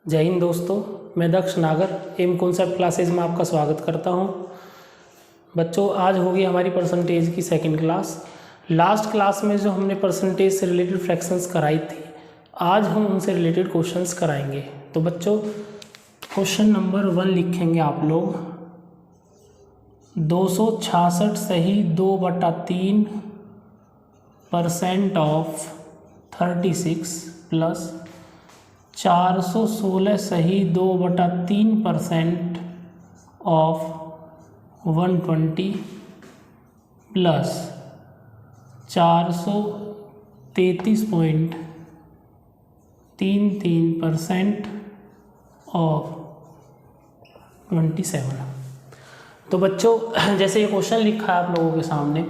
जय हिंद दोस्तों, मैं दक्ष नागर एम कॉन्सेप्ट क्लासेज में आपका स्वागत करता हूं। बच्चों, आज होगी हमारी परसेंटेज की सेकंड क्लास। लास्ट क्लास में जो हमने परसेंटेज से रिलेटेड फ्रैक्शंस कराई थी, आज हम उनसे रिलेटेड क्वेश्चंस कराएंगे। तो बच्चों, क्वेश्चन नंबर 1 लिखेंगे आप लोग। 266 सही 2/3% ऑफ 36 प्लस 416 सही 2/3% ऑफ 120 प्लस 433.33% ऑफ 27। तो बच्चों, जैसे ये क्वेश्चन लिखा है आप लोगों के सामने,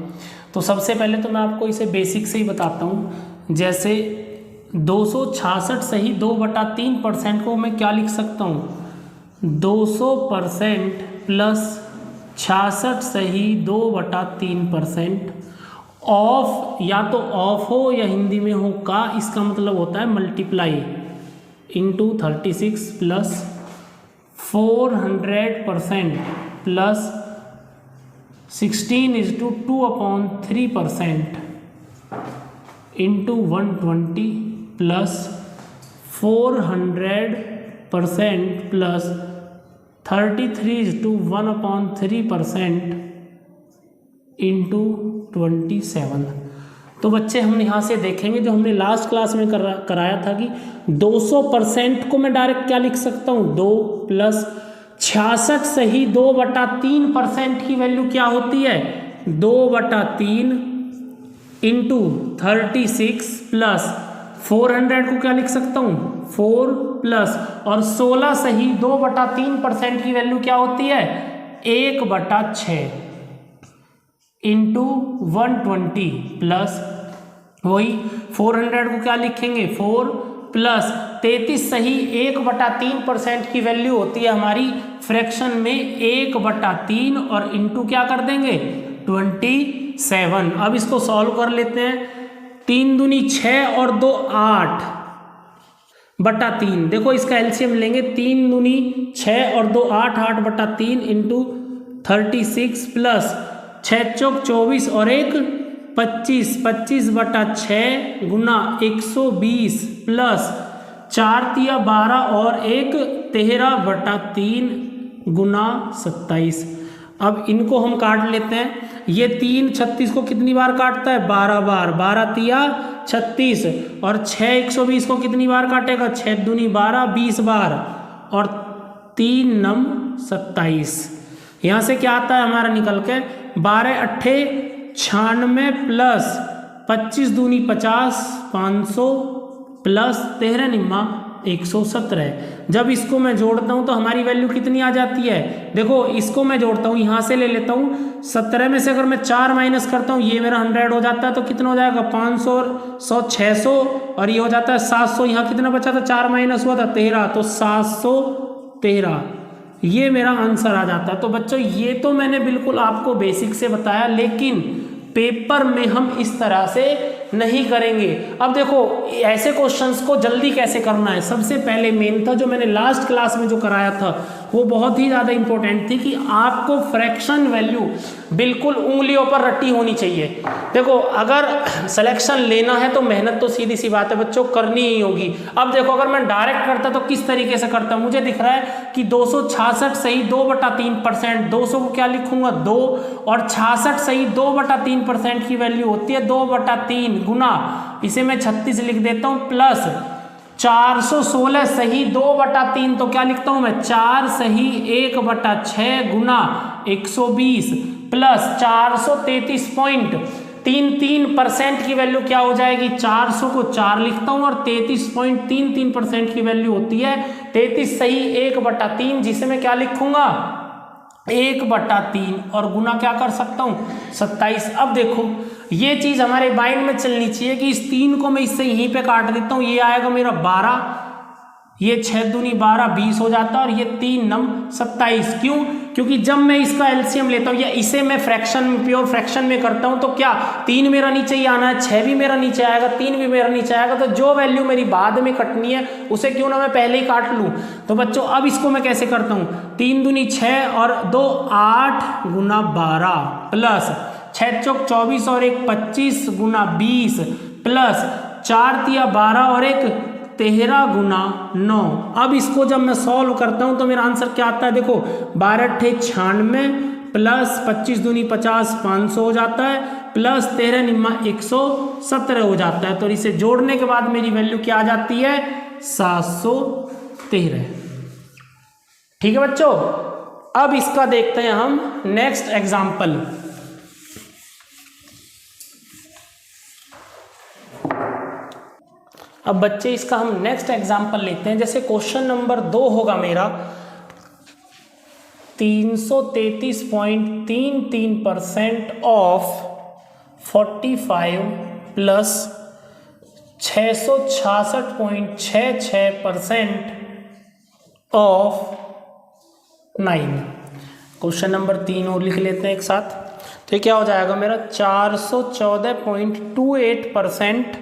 तो सबसे पहले तो मैं आपको इसे बेसिक से ही बताता हूँ। जैसे 266 सही 2/3% को मैं क्या लिख सकता हूँ, 200% प्लस 66 सही 2/3% ऑफ, या तो ऑफ हो या हिंदी में हो का, इसका मतलब होता है multiply into 36 plus 400% plus 16:2/3% into 120 plus 400% plus 33:1/3% into 27। तो बच्चे, हम यहाँ से देखेंगे जो हमने लास्ट क्लास में कराया था कि 200% को मैं डायरेक्ट क्या लिख सकता हूँ, 2 प्लस 66 सही 2/3% की वैल्यू क्या होती है, 2/3 इंटू 36 प्लस 400 को क्या लिख सकता हूँ, 4 प्लस और 16 सही 2/3% की वैल्यू क्या होती है, 1/6 इंटू 120 प्लस वही 400 को क्या लिखेंगे, 4 प्लस 33 सही 1/3% की वैल्यू होती है हमारी फ्रैक्शन में 1/3 और इंटू क्या कर देंगे, 27। अब इसको सॉल्व कर लेते हैं। 3 दूनी 6 और 2 8/3। देखो, इसका एलसीएम लेंगे। 3 दूनी 6 और 2 8, 8/3 इंटू 36 प्लस 6 चौक 24 और 1 25, 25/6 गुना 120 प्लस 4 तिया 12 और 1 13/3 गुना 27। अब इनको हम काट लेते हैं। ये 3 36 को कितनी बार काटता है, 12 बार। 12 तिया 36 और 6 120 को कितनी बार काटेगा, 6 दूनी 12 20 बार और 3 नम 27। यहाँ से क्या आता है हमारा निकल के, 12 अट्ठे 96 प्लस 25 दूनी 50 500 प्लस 13 निम्मा 117। जब इसको मैं जोड़ता हूँ तो हमारी वैल्यू कितनी आ जाती है, देखो इसको मैं जोड़ता हूँ, यहाँ से ले लेता हूँ। 17 में से अगर मैं 4 माइनस करता हूँ, ये मेरा 100 हो जाता है, तो कितना हो जाएगा, 500 100 600 और ये हो जाता है 700। यहाँ कितना बचा था, 4 माइनस हुआ था 13, तो 713 ये मेरा आंसर आ जाता है। तो बच्चों, ये तो मैंने बिल्कुल आपको बेसिक से बताया, लेकिन पेपर में हम इस तरह से नहीं करेंगे। अब देखो, ऐसे क्वेश्चंस को जल्दी कैसे करना है। सबसे पहले मेन था जो मैंने लास्ट क्लास में जो कराया था, वो बहुत ही ज़्यादा इंपॉर्टेंट थी कि आपको फ्रैक्शन वैल्यू बिल्कुल उंगलियों पर रटी होनी चाहिए। देखो, अगर सिलेक्शन लेना है तो मेहनत तो सीधी सी बात है बच्चों, करनी ही होगी। अब देखो, अगर मैं डायरेक्ट करता तो किस तरीके से करता, मुझे दिख रहा है कि 266 सही 2/3%, 200 को क्या लिखूंगा, 2 और 66 सही 2/3% की वैल्यू होती है 2/3 गुना, इसे मैं 36 लिख देता हूं, प्लस 416 सही 2/3, तो क्या लिखता हूं मैं, 4 सही 1/6 गुना 120 प्लस 433.33% की वैल्यू क्या हो जाएगी, 400 को 4 लिखता हूं और 33.33% की वैल्यू होती है 33 सही 1/3, जिसे मैं क्या लिखूंगा, 1/3 और गुना क्या कर सकता हूँ, 27। अब देखो, ये चीज़ हमारे माइंड में चलनी चाहिए कि इस 3 को मैं इससे यहीं पे काट देता हूँ, ये आएगा मेरा 12, ये 6 दूनी 12 20 हो जाता है और ये 3 नम 27। क्यों, क्योंकि जब मैं इसका एलसीएम लेता हूँ या इसे मैं फ्रैक्शन, प्योर फ्रैक्शन में करता हूँ, तो क्या 3 मेरा नीचे ही आना है, 6 भी मेरा नीचे आएगा, 3 भी मेरा नीचे आएगा, तो जो वैल्यू मेरी बाद में कटनी है उसे क्यों ना मैं पहले ही काट लूँ। तो बच्चों अब इसको मैं कैसे करता हूँ, 3 दूनी 6 और 2 8 गुना 12 प्लस 6 चौक 24 और 1 25 गुना 20 प्लस 4 तिया 12 और 1 13 गुना 9। अब इसको जब मैं सॉल्व करता हूं तो मेरा आंसर क्या आता है, देखो 12 अट्ठे 96 प्लस 25 दूनी 50 500 हो जाता है प्लस 13 निम्मा 117 हो जाता है। तो इसे जोड़ने के बाद मेरी वैल्यू क्या आ जाती है, 713। ठीक है बच्चों, अब इसका देखते हैं हम नेक्स्ट एग्जाम्पल। अब बच्चे इसका हम नेक्स्ट एग्जाम्पल लेते हैं। जैसे क्वेश्चन नंबर 2 होगा मेरा 333.33% of 45 plus 666.66% of 9। Question number 3 और लिख लेते हैं एक साथ। तो क्या हो जाएगा मेरा 414.28%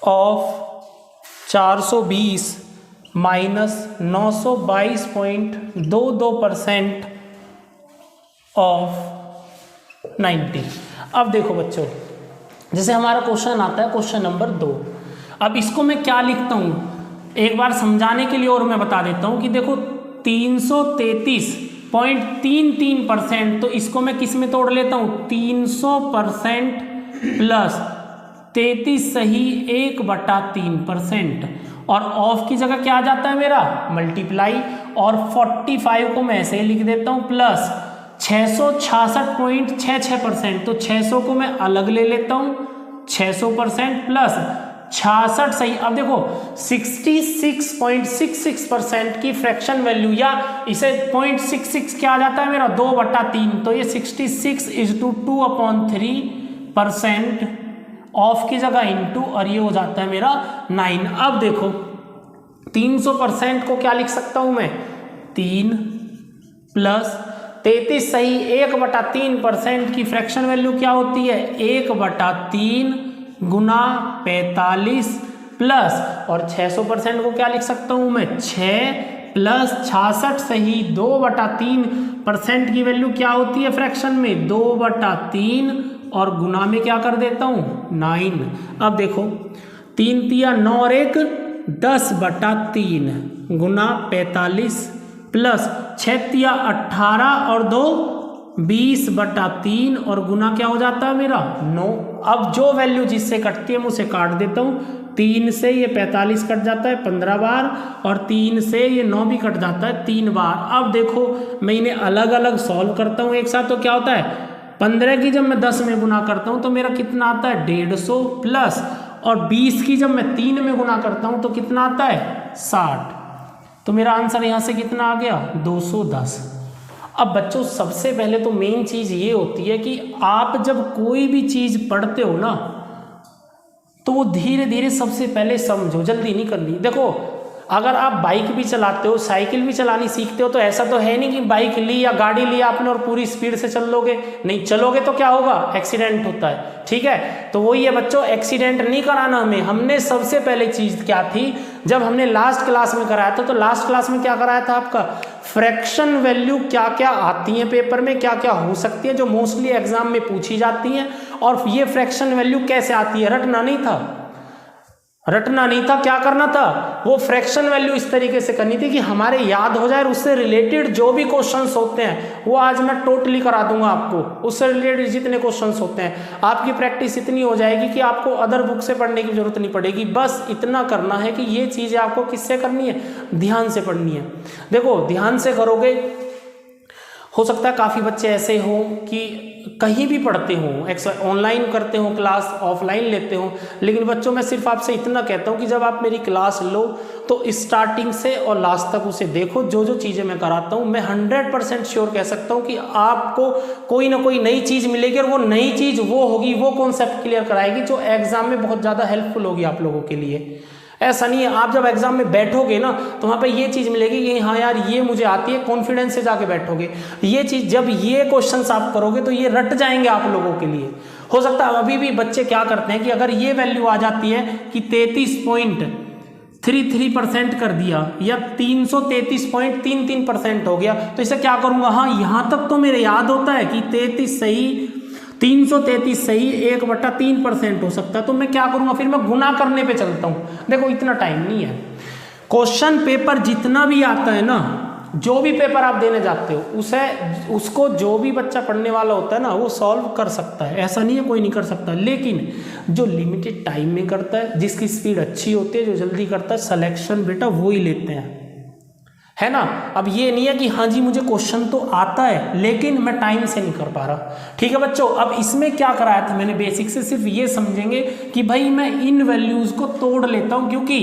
ऑफ 420 माइनस 922.22% ऑफ 90। अब देखो बच्चों, जैसे हमारा क्वेश्चन आता है क्वेश्चन नंबर 2। अब इसको मैं क्या लिखता हूँ एक बार समझाने के लिए और मैं बता देता हूँ कि देखो 333.33%, तो इसको मैं किस में तोड़ लेता हूँ, 300% प्लस 33 सही 1/3%, और ऑफ की जगह क्या आ जाता है मेरा मल्टीप्लाई, और 45 को मैं ऐसे ही लिख देता हूँ प्लस 666.66%, तो 600 को मैं अलग ले लेता हूँ 600% प्लस 66 सही। अब देखो 66.66% की फ्रैक्शन वैल्यू, या इसे 0.66 क्या आ जाता है मेरा 2/3, तो ये 66 = 2/3% ऑफ की जगह इनटू, और ये हो जाता है मेरा 9। अब देखो 300% को क्या लिख सकता हूं मैं, 3 प्लस 33 सही 1/3% की फ्रैक्शन वैल्यू क्या होती है 1/3 गुना 45 प्लस, और 600% को क्या लिख सकता हूं मैं 6 प्लस 66 सही 2/3% की वैल्यू क्या होती है फ्रैक्शन में 2/3, और गुना में क्या कर देता हूं 9। अब देखो 3 तिया 9 और 1 10/3 गुना 45 प्लस 6 तिया 18 और 2 20/3, और गुना क्या हो जाता है मेरा 9। अब जो वैल्यू जिससे कटती है मैं उसे काट देता हूँ। 3 से ये 45 कट जाता है 15 बार, और 3 से ये 9 भी कट जाता है 3 बार। अब देखो मैं इन्हें अलग अलग सॉल्व करता हूँ एक साथ, तो क्या होता है 15 की जब मैं 10 में गुना करता हूँ तो मेरा कितना आता है 150 प्लस, और 20 की जब मैं 3 में गुना करता हूँ तो कितना आता है 60। तो मेरा आंसर यहाँ से कितना आ गया 210। अब बच्चों सबसे पहले तो मेन चीज़ ये होती है कि आप जब कोई भी चीज़ पढ़ते हो ना तो वो धीरे धीरे सबसे पहले समझो, जल्दी नहीं करनी। देखो अगर आप बाइक भी चलाते हो, साइकिल भी चलानी सीखते हो, तो ऐसा तो है नहीं कि बाइक ली या गाड़ी ली आपने और पूरी स्पीड से चल लोगे, नहीं चलोगे तो क्या होगा एक्सीडेंट होता है। ठीक है, तो वही है बच्चों, एक्सीडेंट नहीं कराना हमें। हमने सबसे पहले चीज़ क्या थी, जब हमने लास्ट क्लास में कराया था, तो लास्ट क्लास में क्या कराया था आपका फ्रैक्शन वैल्यू क्या क्या आती हैं पेपर में, क्या क्या हो सकती है जो मोस्टली एग्जाम में पूछी जाती हैं, और ये फ्रैक्शन वैल्यू कैसे आती है, रटना नहीं था। क्या करना था, वो फ्रैक्शन वैल्यू इस तरीके से करनी थी कि हमारे याद हो जाए, और उससे रिलेटेड जो भी क्वेश्चंस होते हैं वो आज मैं टोटली करा दूंगा आपको। उससे रिलेटेड जितने क्वेश्चंस होते हैं आपकी प्रैक्टिस इतनी हो जाएगी कि आपको अदर बुक से पढ़ने की जरूरत नहीं पड़ेगी। बस इतना करना है कि ये चीज़ें आपको किससे करनी है, ध्यान से पढ़नी है। देखो ध्यान से करोगे, हो सकता है काफ़ी बच्चे ऐसे हों कि कहीं भी पढ़ते हों, ऑनलाइन करते हों क्लास, ऑफलाइन लेते हों, लेकिन बच्चों मैं सिर्फ आपसे इतना कहता हूं कि जब आप मेरी क्लास लो तो स्टार्टिंग से और लास्ट तक उसे देखो। जो जो चीज़ें मैं कराता हूं मैं 100% श्योर कह सकता हूं कि आपको कोई ना कोई नई चीज़ मिलेगी, और वो नई चीज़ वो होगी, वो कॉन्सेप्ट क्लियर कराएगी जो एग्जाम में बहुत ज़्यादा हेल्पफुल होगी आप लोगों के लिए। ऐसा नहीं है, आप जब एग्जाम में बैठोगे ना तो वहाँ पे ये चीज़ मिलेगी कि हाँ यार ये मुझे आती है, कॉन्फिडेंस से जाके बैठोगे। ये चीज़ जब ये क्वेश्चंस आप करोगे तो ये रट जाएंगे आप लोगों के लिए। हो सकता है अभी भी बच्चे क्या करते हैं कि अगर ये वैल्यू आ जाती है कि 33.33% कर दिया या 333.33% हो गया तो इसे क्या करूँगा, हाँ यहाँ तक तो मेरे याद होता है कि 333 सही 1/3% हो सकता है, तो मैं क्या करूँगा, फिर मैं गुना करने पे चलता हूँ। देखो इतना टाइम नहीं है, क्वेश्चन पेपर जितना भी आता है ना, जो भी पेपर आप देने जाते हो उसको जो भी बच्चा पढ़ने वाला होता है ना वो सॉल्व कर सकता है, ऐसा नहीं है कोई नहीं कर सकता। लेकिन जो लिमिटेड टाइम में करता है, जिसकी स्पीड अच्छी होती है, जो जल्दी करता है, सिलेक्शन बेटा वो ही लेते हैं, है ना। अब ये नहीं है कि हाँ जी मुझे क्वेश्चन तो आता है लेकिन मैं टाइम से नहीं कर पा रहा। ठीक है बच्चों, अब इसमें क्या कराया था मैंने, बेसिक से सिर्फ ये समझेंगे कि भाई मैं इन वैल्यूज को तोड़ लेता हूँ, क्योंकि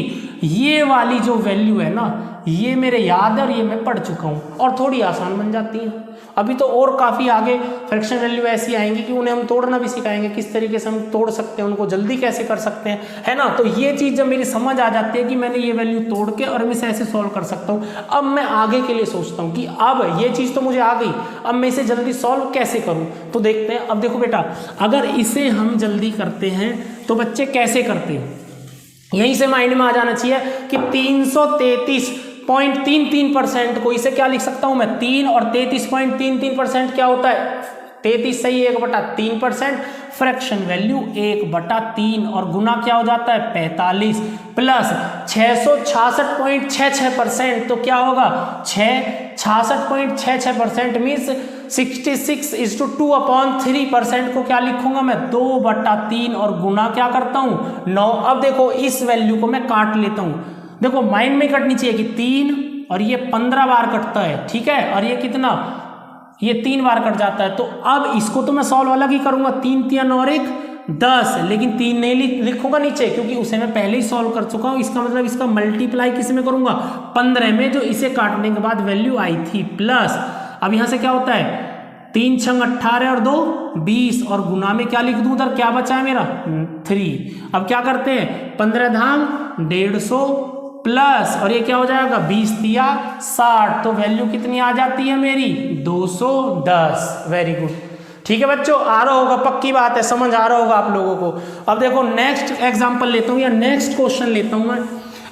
ये वाली जो वैल्यू है ना ये मेरे याद है और ये मैं पढ़ चुका हूँ और थोड़ी आसान बन जाती है। अभी तो और काफ़ी आगे फ्रैक्शन वैल्यू ऐसी आएंगी कि उन्हें हम तोड़ना भी सिखाएंगे, किस तरीके से हम तोड़ सकते हैं, उनको जल्दी कैसे कर सकते हैं, है ना। तो ये चीज़ जब मेरी समझ आ जाती है कि मैंने ये वैल्यू तोड़ के और मैं इसे ऐसे सॉल्व कर सकता हूँ, अब मैं आगे के लिए सोचता हूँ कि अब ये चीज़ तो मुझे आ गई, अब मैं इसे जल्दी सॉल्व कैसे करूँ। तो देखते हैं। अब देखो बेटा, अगर इसे हम जल्दी करते हैं तो बच्चे कैसे करते हैं, यहीं से माइंड में आ जाना चाहिए कि 333.33% को इसे क्या लिख सकता हूं मैं, 3 और 33.33% क्या होता है, 33 सही 1/3%, फ्रैक्शन वैल्यू 1/3 और गुना क्या हो जाता है 45 प्लस 666.66%, तो क्या होगा 66.66% मीन्स 66:2/3% को क्या लिखूंगा मैं 2/3 और गुना क्या करता हूं 9। अब देखो इस वैल्यू को मैं काट लेता हूं, देखो माइंड में कटनी चाहिए कि 3 और ये 15 बार कटता है, ठीक है, और ये कितना, ये 3 बार कट जाता है। तो अब इसको तो मैं सॉल्व अलग ही करूंगा, 3 3 और 1 10, लेकिन 3 नहीं लिखूंगा नीचे क्योंकि उसे मैं पहले ही सॉल्व कर चुका हूं। इसका मतलब इसका मल्टीप्लाई किस में करूंगा 15 में, जो इसे काटने के बाद वैल्यू आई थी, प्लस अब यहां से क्या होता है 3 6 18 और 2 20 और गुना में क्या लिख दूं उधर, क्या बचा है मेरा 3। अब क्या करते हैं 15 धाम 150 प्लस और ये क्या हो जाएगा 20 तिया 60, तो वैल्यू कितनी आ जाती है मेरी 210। वेरी गुड, ठीक है बच्चों, आ रहा होगा, पक्की बात है, समझ आ रहा होगा आप लोगों को। अब देखो नेक्स्ट एग्जांपल लेता हूँ या नेक्स्ट क्वेश्चन लेता हूँ मैं,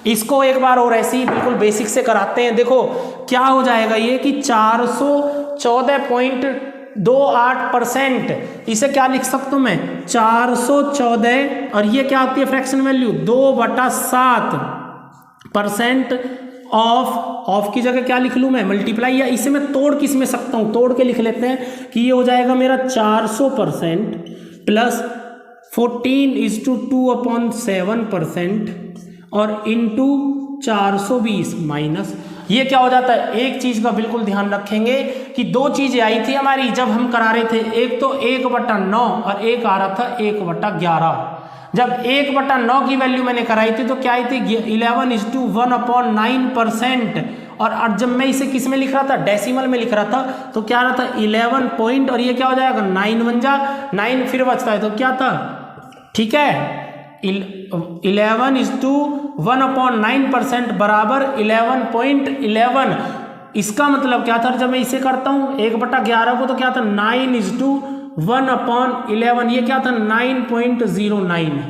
इसको एक बार और ऐसे ही बिल्कुल बेसिक से कराते हैं। देखो क्या हो जाएगा ये कि 414.28%, इसे क्या लिख सकता हूँ मैं 414 और ये क्या आती है फ्रैक्शन वैल्यू 2/7% ऑफ की जगह क्या लिख लूँ मैं मल्टीप्लाई, या इसे मैं तोड़ किस में सकता हूँ, तोड़ के लिख लेते हैं कि ये हो जाएगा मेरा 400% प्लस 14:2/7% और इंटू 420 माइनस, ये क्या हो जाता है, एक चीज का बिल्कुल ध्यान रखेंगे कि दो चीजें आई थी हमारी जब हम करा रहे थे, एक तो 1/9 और एक आ रहा था 1/11। जब 1/9 की वैल्यू मैंने कराई थी तो क्या आई थी 11:1/9%, और जब मैं इसे किस में लिख रहा था डेसिमल में लिख रहा था तो क्या रहा था 11 पॉइंट, और ये क्या हो जाएगा 9 1 जा 9 फिर बचता है तो क्या था, ठीक है 11:1/9% बराबर 11.11। इसका मतलब क्या था, जब मैं इसे करता हूं 1/11 को तो क्या था 9:1/11, ये क्या था 9.09।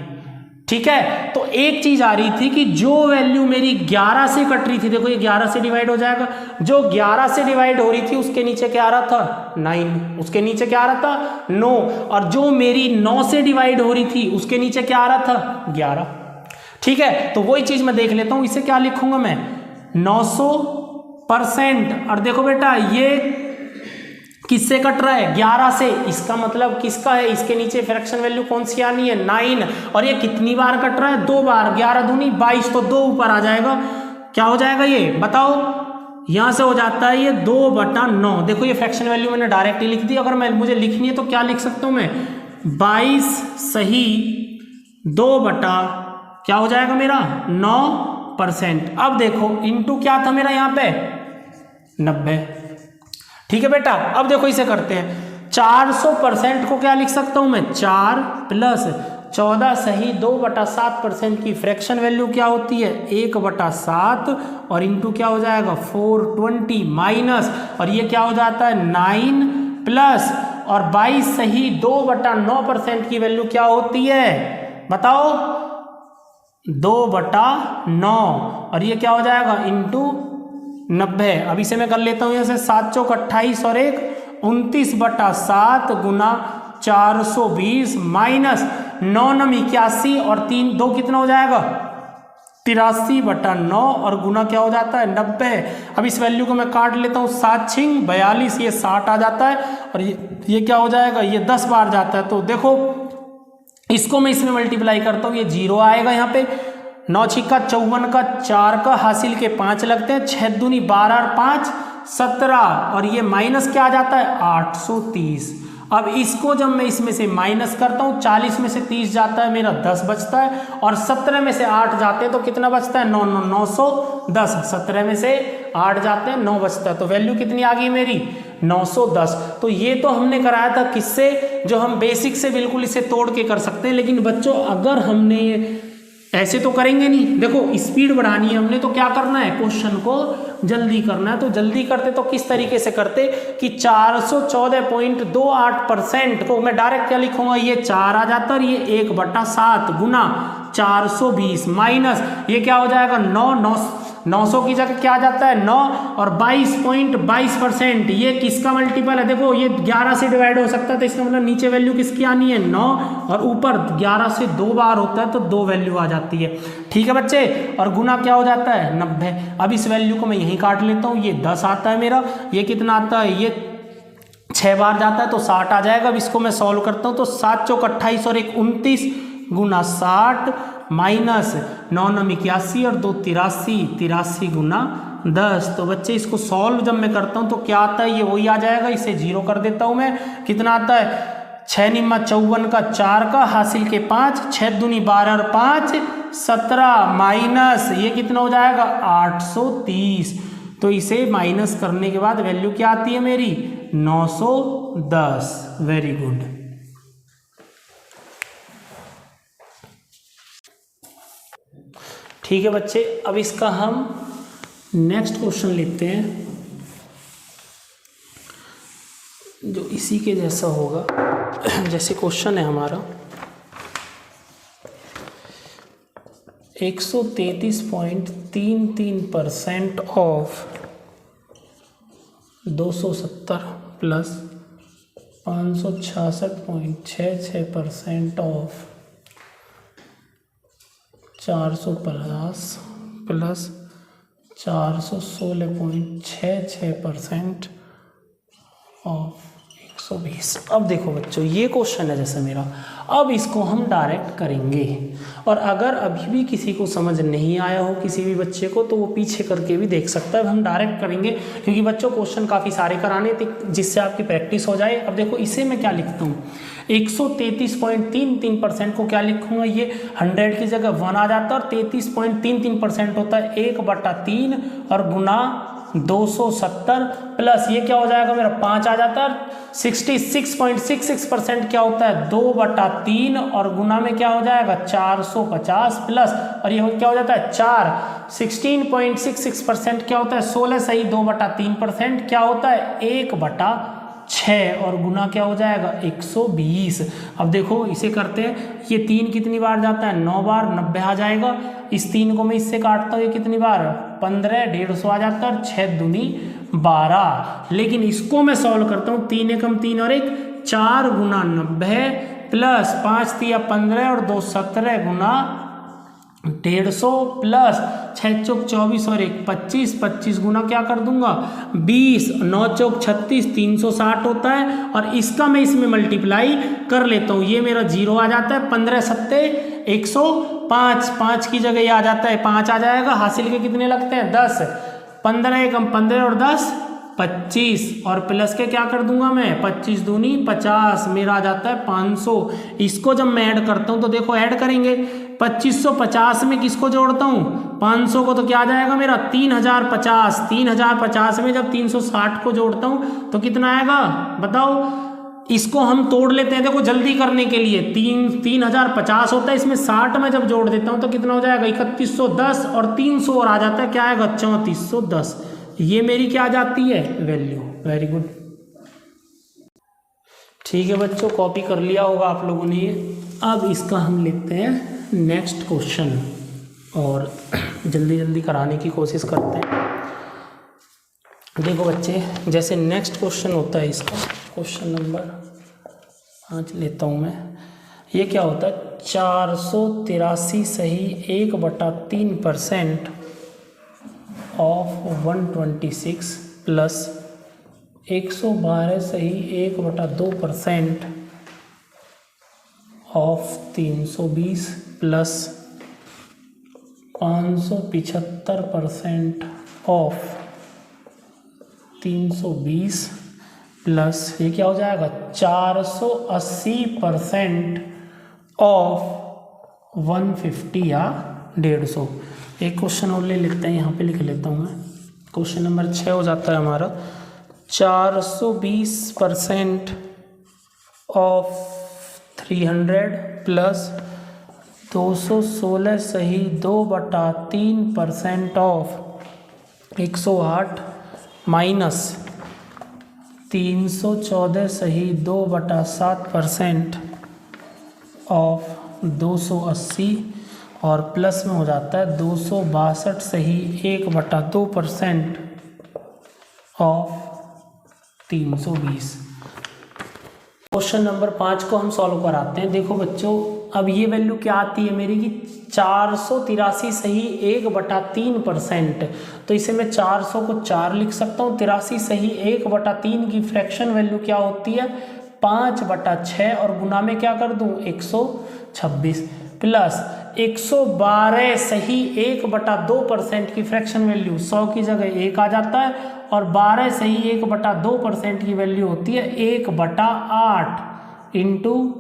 ठीक है, तो एक चीज आ रही थी कि जो वैल्यू मेरी 11 से कट रही थी, देखो ये 11 से डिवाइड हो जाएगा, जो 11 से डिवाइड हो रही थी उसके नीचे क्या आ रहा था 9, उसके नीचे क्या आ रहा था 9, और जो मेरी 9 से डिवाइड हो रही थी उसके नीचे क्या आ रहा था 11। ठीक है, तो वही चीज मैं देख लेता हूं, इसे क्या लिखूंगा मैं 900%, और देखो बेटा ये किससे कट रहा है 11 से, इसका मतलब किसका है, इसके नीचे फ्रैक्शन वैल्यू कौन सी आनी है 9, और ये कितनी बार कट रहा है 2 बार, 11 दूनी 22, तो 2 ऊपर आ जाएगा, क्या हो जाएगा ये बताओ, यहां से हो जाता है ये 2/9। देखो ये फ्रैक्शन वैल्यू मैंने डायरेक्टली लिख दी, अगर मैं मुझे लिखनी है तो क्या लिख सकता हूं मैं 22 सही 2 क्या हो जाएगा मेरा 9%। अब देखो इंटू क्या था मेरा यहाँ पे 90। ठीक है बेटा, अब देखो इसे करते हैं 400% को क्या लिख सकता हूं मैं 4 प्लस 14 सही 2/7% की फ्रैक्शन वैल्यू क्या होती है 1/7 और इंटू क्या हो जाएगा 420 माइनस और ये क्या हो जाता है 9 प्लस और 22 सही 2/9% की वैल्यू क्या होती है बताओ 2/9 और ये क्या हो जाएगा इंटू 90। अब इसे मैं कर लेता हूँ यहाँ से 7 चौक 28 और 1 29/7 गुना 420 माइनस 9 9 81 और 3 2 कितना हो जाएगा 83/9 और गुना क्या हो जाता है 90। अब इस वैल्यू को मैं काट लेता हूँ 7 छिंग 42 ये 60 आ जाता है और ये क्या हो जाएगा ये 10 बार जाता है। तो देखो इसको मैं इसमें मल्टीप्लाई करता हूँ ये 0 आएगा यहाँ पे 9 छिक्का 54 का 4 का हासिल के 5 लगते हैं 6 दूनी 12 और 5 17 और ये माइनस क्या आ जाता है 830। अब इसको जब मैं इसमें से माइनस करता हूँ 40 में से 30 जाता है मेरा 10 बचता है और 17 में से 8 जाते हैं तो कितना बचता है 910। 17 में से 8 जाते हैं 9 बचता है तो वैल्यू कितनी आ गई मेरी 910। तो ये तो हमने कराया था किससे जो हम बेसिक से बिल्कुल इसे तोड़ के कर सकते हैं। लेकिन बच्चों अगर हमने ऐसे तो करेंगे नहीं, देखो स्पीड बढ़ानी है हमने तो क्या करना है क्वेश्चन को जल्दी करना है। तो जल्दी करते तो किस तरीके से करते कि 414.28% को मैं डायरेक्ट क्या लिखूंगा ये 4 आ जाता और ये 1/7 गुना 420 माइनस ये क्या हो जाएगा 900 की जगह क्या आ जाता है 9 और 22.22% ये किसका मल्टीपल है देखो ये 11 से डिवाइड हो सकता है तो इसका मतलब नीचे वैल्यू किसकी आनी है 9 और ऊपर 11 से 2 बार होता है तो 2 वैल्यू आ जाती है। ठीक है बच्चे और गुना क्या हो जाता है 90। अब इस वैल्यू को मैं यहीं काट लेता हूँ ये 10 आता है मेरा ये कितना आता है ये 6 बार जाता है तो 60 आ जाएगा। अब इसको मैं सॉल्व करता हूँ तो 7 चौक 28 और 1 29 गुना 60 माइनस 9 9 81 और 2 83 गुना 10। तो बच्चे इसको सॉल्व जब मैं करता हूँ तो क्या आता है ये वही आ जाएगा इसे 0 कर देता हूँ मैं कितना आता है 6 निम्मा 54 का 4 का हासिल के 5 6 दूनी 12 और 5 17 माइनस ये कितना हो जाएगा 830। तो इसे माइनस करने के बाद वैल्यू क्या आती है मेरी 910। Very good. ठीक है बच्चे अब इसका हम नेक्स्ट क्वेश्चन लेते हैं जो इसी के जैसा होगा। जैसे क्वेश्चन है हमारा 133.33% of 270 plus 566.66% of 450 plus 416.66% of 120। अब देखो बच्चों ये क्वेश्चन है जैसे मेरा अब इसको हम डायरेक्ट करेंगे और अगर अभी भी किसी को समझ नहीं आया हो किसी भी बच्चे को तो वो पीछे करके भी देख सकता है। हम डायरेक्ट करेंगे क्योंकि बच्चों क्वेश्चन काफ़ी सारे कराने थे जिससे आपकी प्रैक्टिस हो जाए। अब देखो इसे मैं क्या लिखता हूँ 133.33% को क्या लिखूंगा ये 100 की जगह 1 आ जाता है और 33.33% होता है 1/3 और गुना 270 प्लस ये क्या हो जाएगा मेरा 5 आ जाता है 66.66% क्या होता है 2/3 और गुना में क्या हो जाएगा 450 प्लस और ये क्या हो जाता है 4 16.66% क्या होता है 16 सही 2/3% क्या होता है 1/6 और गुना क्या हो जाएगा 120। अब देखो इसे करते हैं ये 3 कितनी बार जाता है 9 बार 90 आ जाएगा। इस 3 को मैं इससे काटता हूँ ये कितनी बार 15 150 आ जाता है और 6 दूनी 12। लेकिन इसको मैं सॉल्व करता हूँ 3 एकम 3 और 1 4 गुना 90 प्लस 5 3 15 और 2 17 गुना 150 प्लस 6 चौक 24 और 1 25 25 गुना क्या कर दूंगा 20 9 चौक 36 360 होता है और इसका मैं इसमें मल्टीप्लाई कर लेता हूँ ये मेरा 0 आ जाता है 15 सत्ते 105 5 की जगह ये आ जाता है 5 आ जाएगा। हासिल के कितने लगते हैं 10 15 एकम 15 और 10 25 और प्लस के क्या कर दूंगा मैं 25 दूनी 50 मेरा आ जाता है 500। इसको जब मैं ऐड करता हूँ तो देखो ऐड करेंगे 2550 में किसको जोड़ता हूँ 500 को तो क्या आ जाएगा मेरा 3050 में जब 360 को जोड़ता हूँ तो कितना आएगा बताओ इसको हम तोड़ लेते हैं, देखो जल्दी करने के लिए। 3050 होता है, इसमें 60 में जब जोड़ देता हूँ तो कितना हो जाएगा 3110 और 300 और आ जाता है, क्या आएगा 3410। ये मेरी क्या आ जाती है वैल्यू। वेरी गुड, ठीक है बच्चों, कॉपी कर लिया होगा आप लोगों ने ये। अब इसका हम लिखते हैं नेक्स्ट क्वेश्चन और जल्दी जल्दी कराने की कोशिश करते हैं। देखो बच्चे, जैसे नेक्स्ट क्वेश्चन होता है इसका, क्वेश्चन नंबर 5 लेता हूँ मैं। ये क्या होता है, 483 सही 1/3% ऑफ 126 प्लस 112 सही 1/2% ऑफ 320 प्लस 575% ऑफ 320 प्लस ये क्या हो जाएगा 480% ऑफ 150 या 150। एक क्वेश्चन और ले लेते हैं, यहाँ पे लिख लेता हूँ मैं। क्वेश्चन नंबर 6 हो जाता है हमारा, 420% ऑफ 300 प्लस 216 सही 2/3% ऑफ 108 माइनस 314 सही 2/7% ऑफ 280 और प्लस में हो जाता है 262 सही 1/2% ऑफ 320। क्वेश्चन नंबर 5 को हम सॉल्व कराते हैं। देखो बच्चों, अब ये वैल्यू क्या आती है मेरी कि 483 सही 1/3%। तो इसे मैं 400 को 4 लिख सकता हूँ। 83 सही 1/3 की फ्रैक्शन वैल्यू क्या होती है 5/6 और गुना में क्या कर दूँ 126 प्लस 112 सही 1/2% की फ्रैक्शन वैल्यू 100 की जगह 1 आ जाता है और 12 सही 1/2% की वैल्यू होती है 1/8 इंटू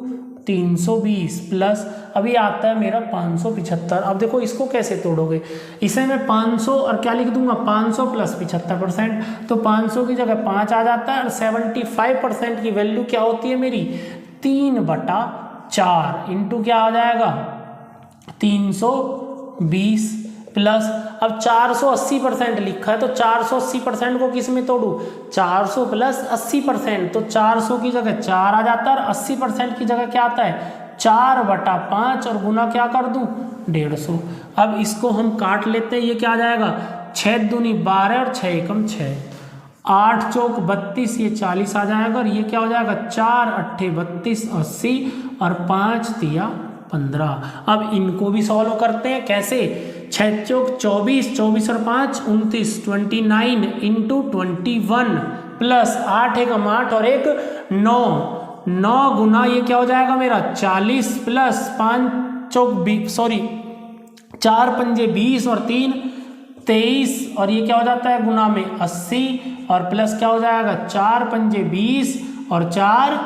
320 प्लस अभी आता है मेरा 575। अब देखो इसको कैसे तोड़ोगे, इसे मैं 500 और क्या लिख दूंगा 500 प्लस 75%, तो 500 की जगह 5 आ जाता है और 75% की वैल्यू क्या होती है मेरी 3/4 इंटू क्या आ जाएगा 320 प्लस अब 480% लिखा है तो 480% को किस में तोड़ू 400 प्लस 80%, तो 400 की जगह 4 आ जाता है और 80% की जगह क्या आता है 4/5 और गुना क्या कर दूं 150। अब इसको हम काट लेते हैं, ये क्या आ जाएगा 6 दूनी 12 और 6 एकम 6, 8 चौक 32 ये 40 आ जाएगा और ये क्या हो जाएगा 4 अट्ठे 32 80 और 5 तिया 15। अब इनको भी सॉल्व करते हैं, कैसे 6 चौक 24, 24 और 5 29, 29 इंटू 21 प्लस 8 एकम 8 और 1 9, 9 गुना ये क्या हो जाएगा मेरा 40 प्लस 5 चौक 4 पंजे 20 और 3 23 और ये क्या हो जाता है गुना में 80 और प्लस क्या हो जाएगा 4 पंजे 20 और 4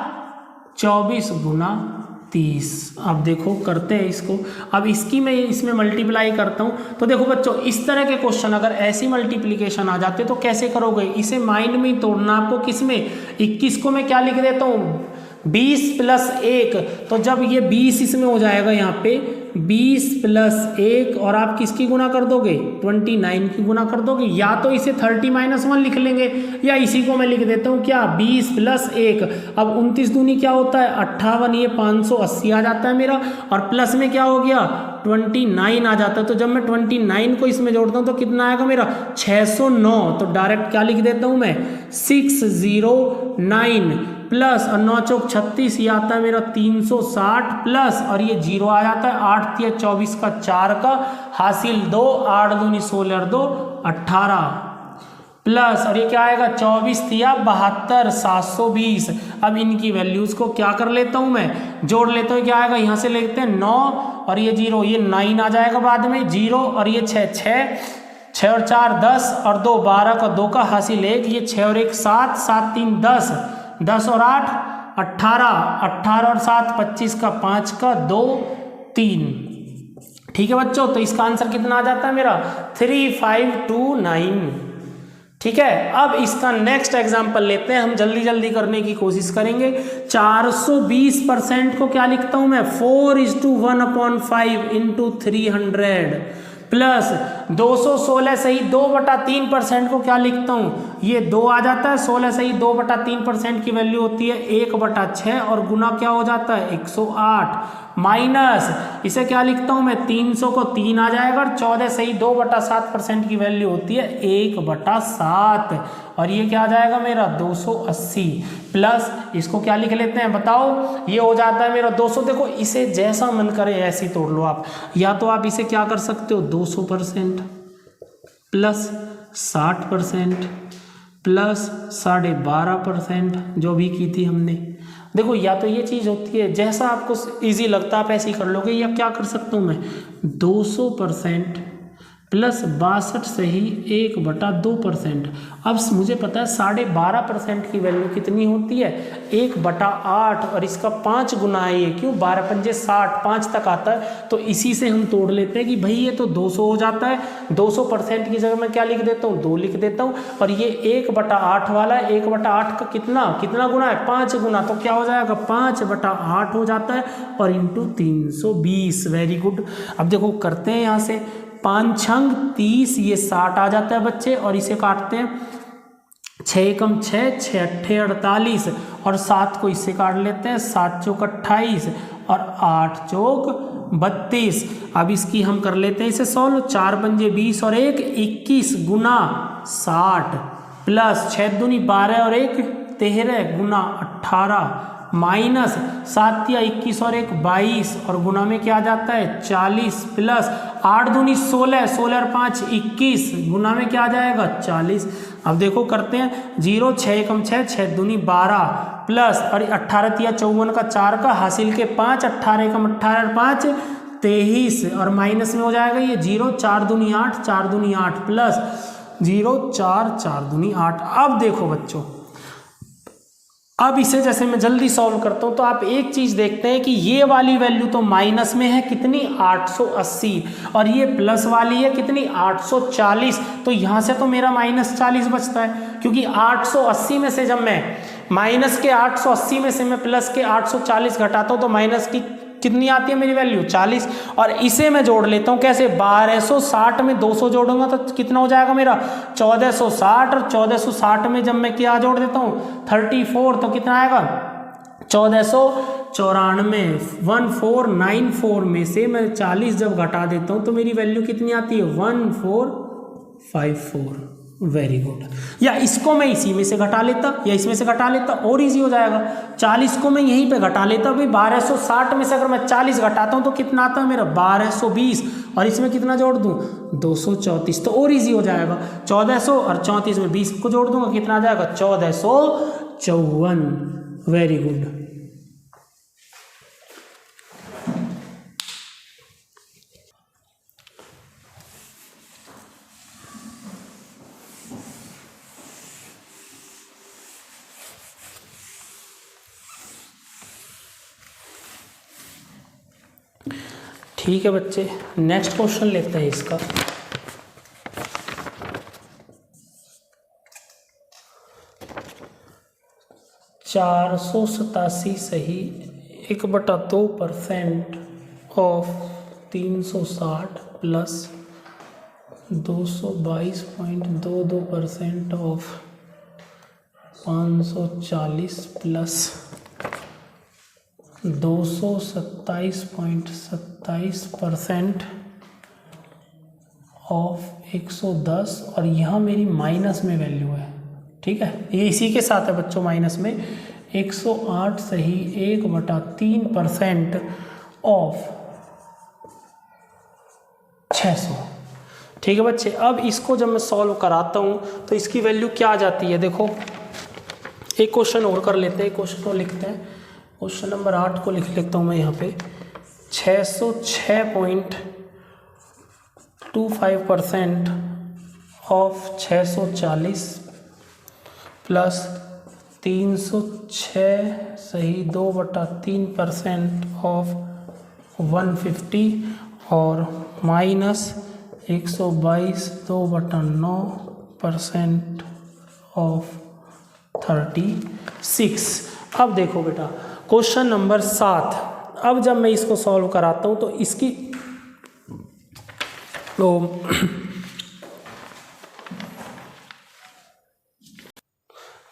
24 गुना 30। अब देखो करते हैं इसको, अब इसकी मैं इसमें मल्टीप्लाई करता हूँ। तो देखो बच्चों इस तरह के क्वेश्चन अगर ऐसी मल्टीप्लिकेशन आ जाते तो कैसे करोगे, इसे माइंड में तोड़ना आपको, किस में 21 को मैं क्या लिख देता हूँ 20 प्लस 1, तो जब ये 20 इसमें हो जाएगा यहाँ पे 20 प्लस 1 और आप किसकी गुना कर दोगे 29 की गुना कर दोगे, या तो इसे 30-1 लिख लेंगे या इसी को मैं लिख देता हूँ क्या 20 प्लस 1। अब 29 दूनी क्या होता है 58, ये 580 आ जाता है मेरा और प्लस में क्या हो गया 29 आ जाता है। तो जब मैं 29 को इसमें जोड़ता हूँ तो कितना आएगा मेरा 609, तो डायरेक्ट क्या लिख देता हूँ मैं 609 प्लस और 9 चौक 36 ये आता है मेरा 360 प्लस और ये 0 आ जाता है 8 या 24 का 4 का हासिल 2, 8 दूनी 16 और 2 18 प्लस और ये क्या आएगा 24 या 72 720। अब इनकी वैल्यूज को क्या कर लेता हूँ मैं जोड़ लेता हूँ, क्या आएगा यहाँ से लेते हैं 9 और ये 0 ये 9 आ जाएगा बाद में 0 और ये 6 और 4 10 और 2 12 का 2 का हासिल 1, ये 6 और 1 7 7 3 10 10 और 8 18 18 और 7 25 का 5 का 2 3। ठीक है बच्चों, तो इसका आंसर कितना आ जाता है मेरा 3529। ठीक है, अब इसका नेक्स्ट एग्जाम्पल लेते हैं, हम जल्दी जल्दी करने की कोशिश करेंगे। 420% को क्या लिखता हूं मैं, 4:1/5 इंटू 300 प्लस 216 सही 2/3% को क्या लिखता हूँ, ये 2 आ जाता है, 16 सही 2/3% की वैल्यू होती है 1/6 और गुना क्या हो जाता है 108 माइनस इसे क्या लिखता हूँ मैं 300 को 3 आ जाएगा और 14 सही 2/7% की वैल्यू होती है 1/7 और ये क्या आ जाएगा मेरा 280 प्लस इसको क्या लिख लेते हैं बताओ, ये हो जाता है मेरा 200। देखो इसे जैसा मन करे ऐसे ही तोड़ लो आप, या तो आप इसे क्या कर सकते हो 200% प्लस 60% प्लस 12.5% जो भी की थी हमने। देखो या तो ये चीज़ होती है जैसा आपको इजी लगता है आप ऐसे ही कर लोगे, या क्या कर सकता हूँ मैं 200% प्लस 62 सही 1/2%। अब मुझे पता है 12.5% की वैल्यू कितनी होती है 1/8 और इसका 5 गुना है ये, क्यों 12 पंजे 60 5 तक आता है, तो इसी से हम तोड़ लेते हैं कि भाई ये तो 200 हो जाता है। 200% की जगह मैं क्या लिख देता हूँ 2 लिख देता हूँ और ये 1/8 वाला 1/8 का कितना गुना है 5 गुना, तो क्या हो जाएगा 5/8 हो जाता है और इंटू 320। Very good. अब देखो करते हैं यहाँ से 5 छंग 30 ये 60 आ जाता है बच्चे और इसे काटते हैं 6 एकम 6 6 अट्ठे 48 और 7 को इससे काट लेते हैं 7 चौक 28 और 8 चौक 32। अब इसकी हम कर लेते हैं इसे सॉल्व, 4 पंजे 20 और 1 21 गुना 60 प्लस 6 दूनी 12 और 1 13 गुना 18 माइनस 7 या 21 और 1 22 और गुना में क्या आ जाता है 40 प्लस 8 दूनी 16 16 और 5 21 गुना में क्या आ जाएगा 40। अब देखो करते हैं 0 6 एकम 6 6 दूनी 12 प्लस और 18 या 54 का 4 का हासिल के 5 18 एकम 18 और 5 23 और माइनस में हो जाएगा ये 0 4 दूनी 8 4 दूनी 8 प्लस 0 4 4 दूनी 8। अब देखो बच्चों, अब इसे जैसे मैं जल्दी सॉल्व करता हूं तो आप एक चीज देखते हैं कि ये वाली वैल्यू तो माइनस में है कितनी 880 और ये प्लस वाली है कितनी 840, तो यहां से तो मेरा -40 बचता है, क्योंकि 880 में से जब मैं माइनस के 880 में से मैं प्लस के 840 घटाता हूं तो माइनस की कितनी आती है मेरी वैल्यू 40 और इसे मैं जोड़ लेता हूँ कैसे 1260 में 200 जोड़ूंगा तो कितना हो जाएगा मेरा 1460 और 1460 में जब मैं क्या जोड़ देता हूँ 34 तो कितना आएगा 1494। 1494 में से मैं 40 जब घटा देता हूँ तो मेरी वैल्यू कितनी आती है 1454। Very good. या इसको मैं इसी में से घटा लेता या इसमें से घटा लेता और इजी हो जाएगा। 40 को मैं यहीं पे घटा लेता, भाई 1260 में से अगर मैं 40 घटाता हूं तो कितना आता है मेरा 1220 और इसमें कितना जोड़ दूं 234, तो और इजी हो जाएगा। 1400 और 34 में 20 को जोड़ दूंगा कितना आ जाएगा 1454। Very good. ठीक है बच्चे, नेक्स्ट क्वेश्चन लेते हैं इसका। $487 सही 1/2% of 360 plus 222.22% of 540 plus 227.27% of 110 और यहाँ मेरी माइनस में वैल्यू है। ठीक है, ये इसी के साथ है बच्चों माइनस में 108 सही 1/3% ऑफ 600। ठीक है बच्चे, अब इसको जब मैं सॉल्व कराता हूँ तो इसकी वैल्यू क्या आ जाती है। देखो एक क्वेश्चन और कर लेते हैं, क्वेश्चन को लिखते हैं। क्वेश्चन नंबर 8 को लिख लेता हूँ मैं यहाँ पे 606.25% ऑफ 640 प्लस 306 सही 2/3% ऑफ 150 और माइनस 122 2/9% ऑफ 36। अब देखो बेटा क्वेश्चन नंबर 7। अब जब मैं इसको सॉल्व कराता हूँ तो इसकी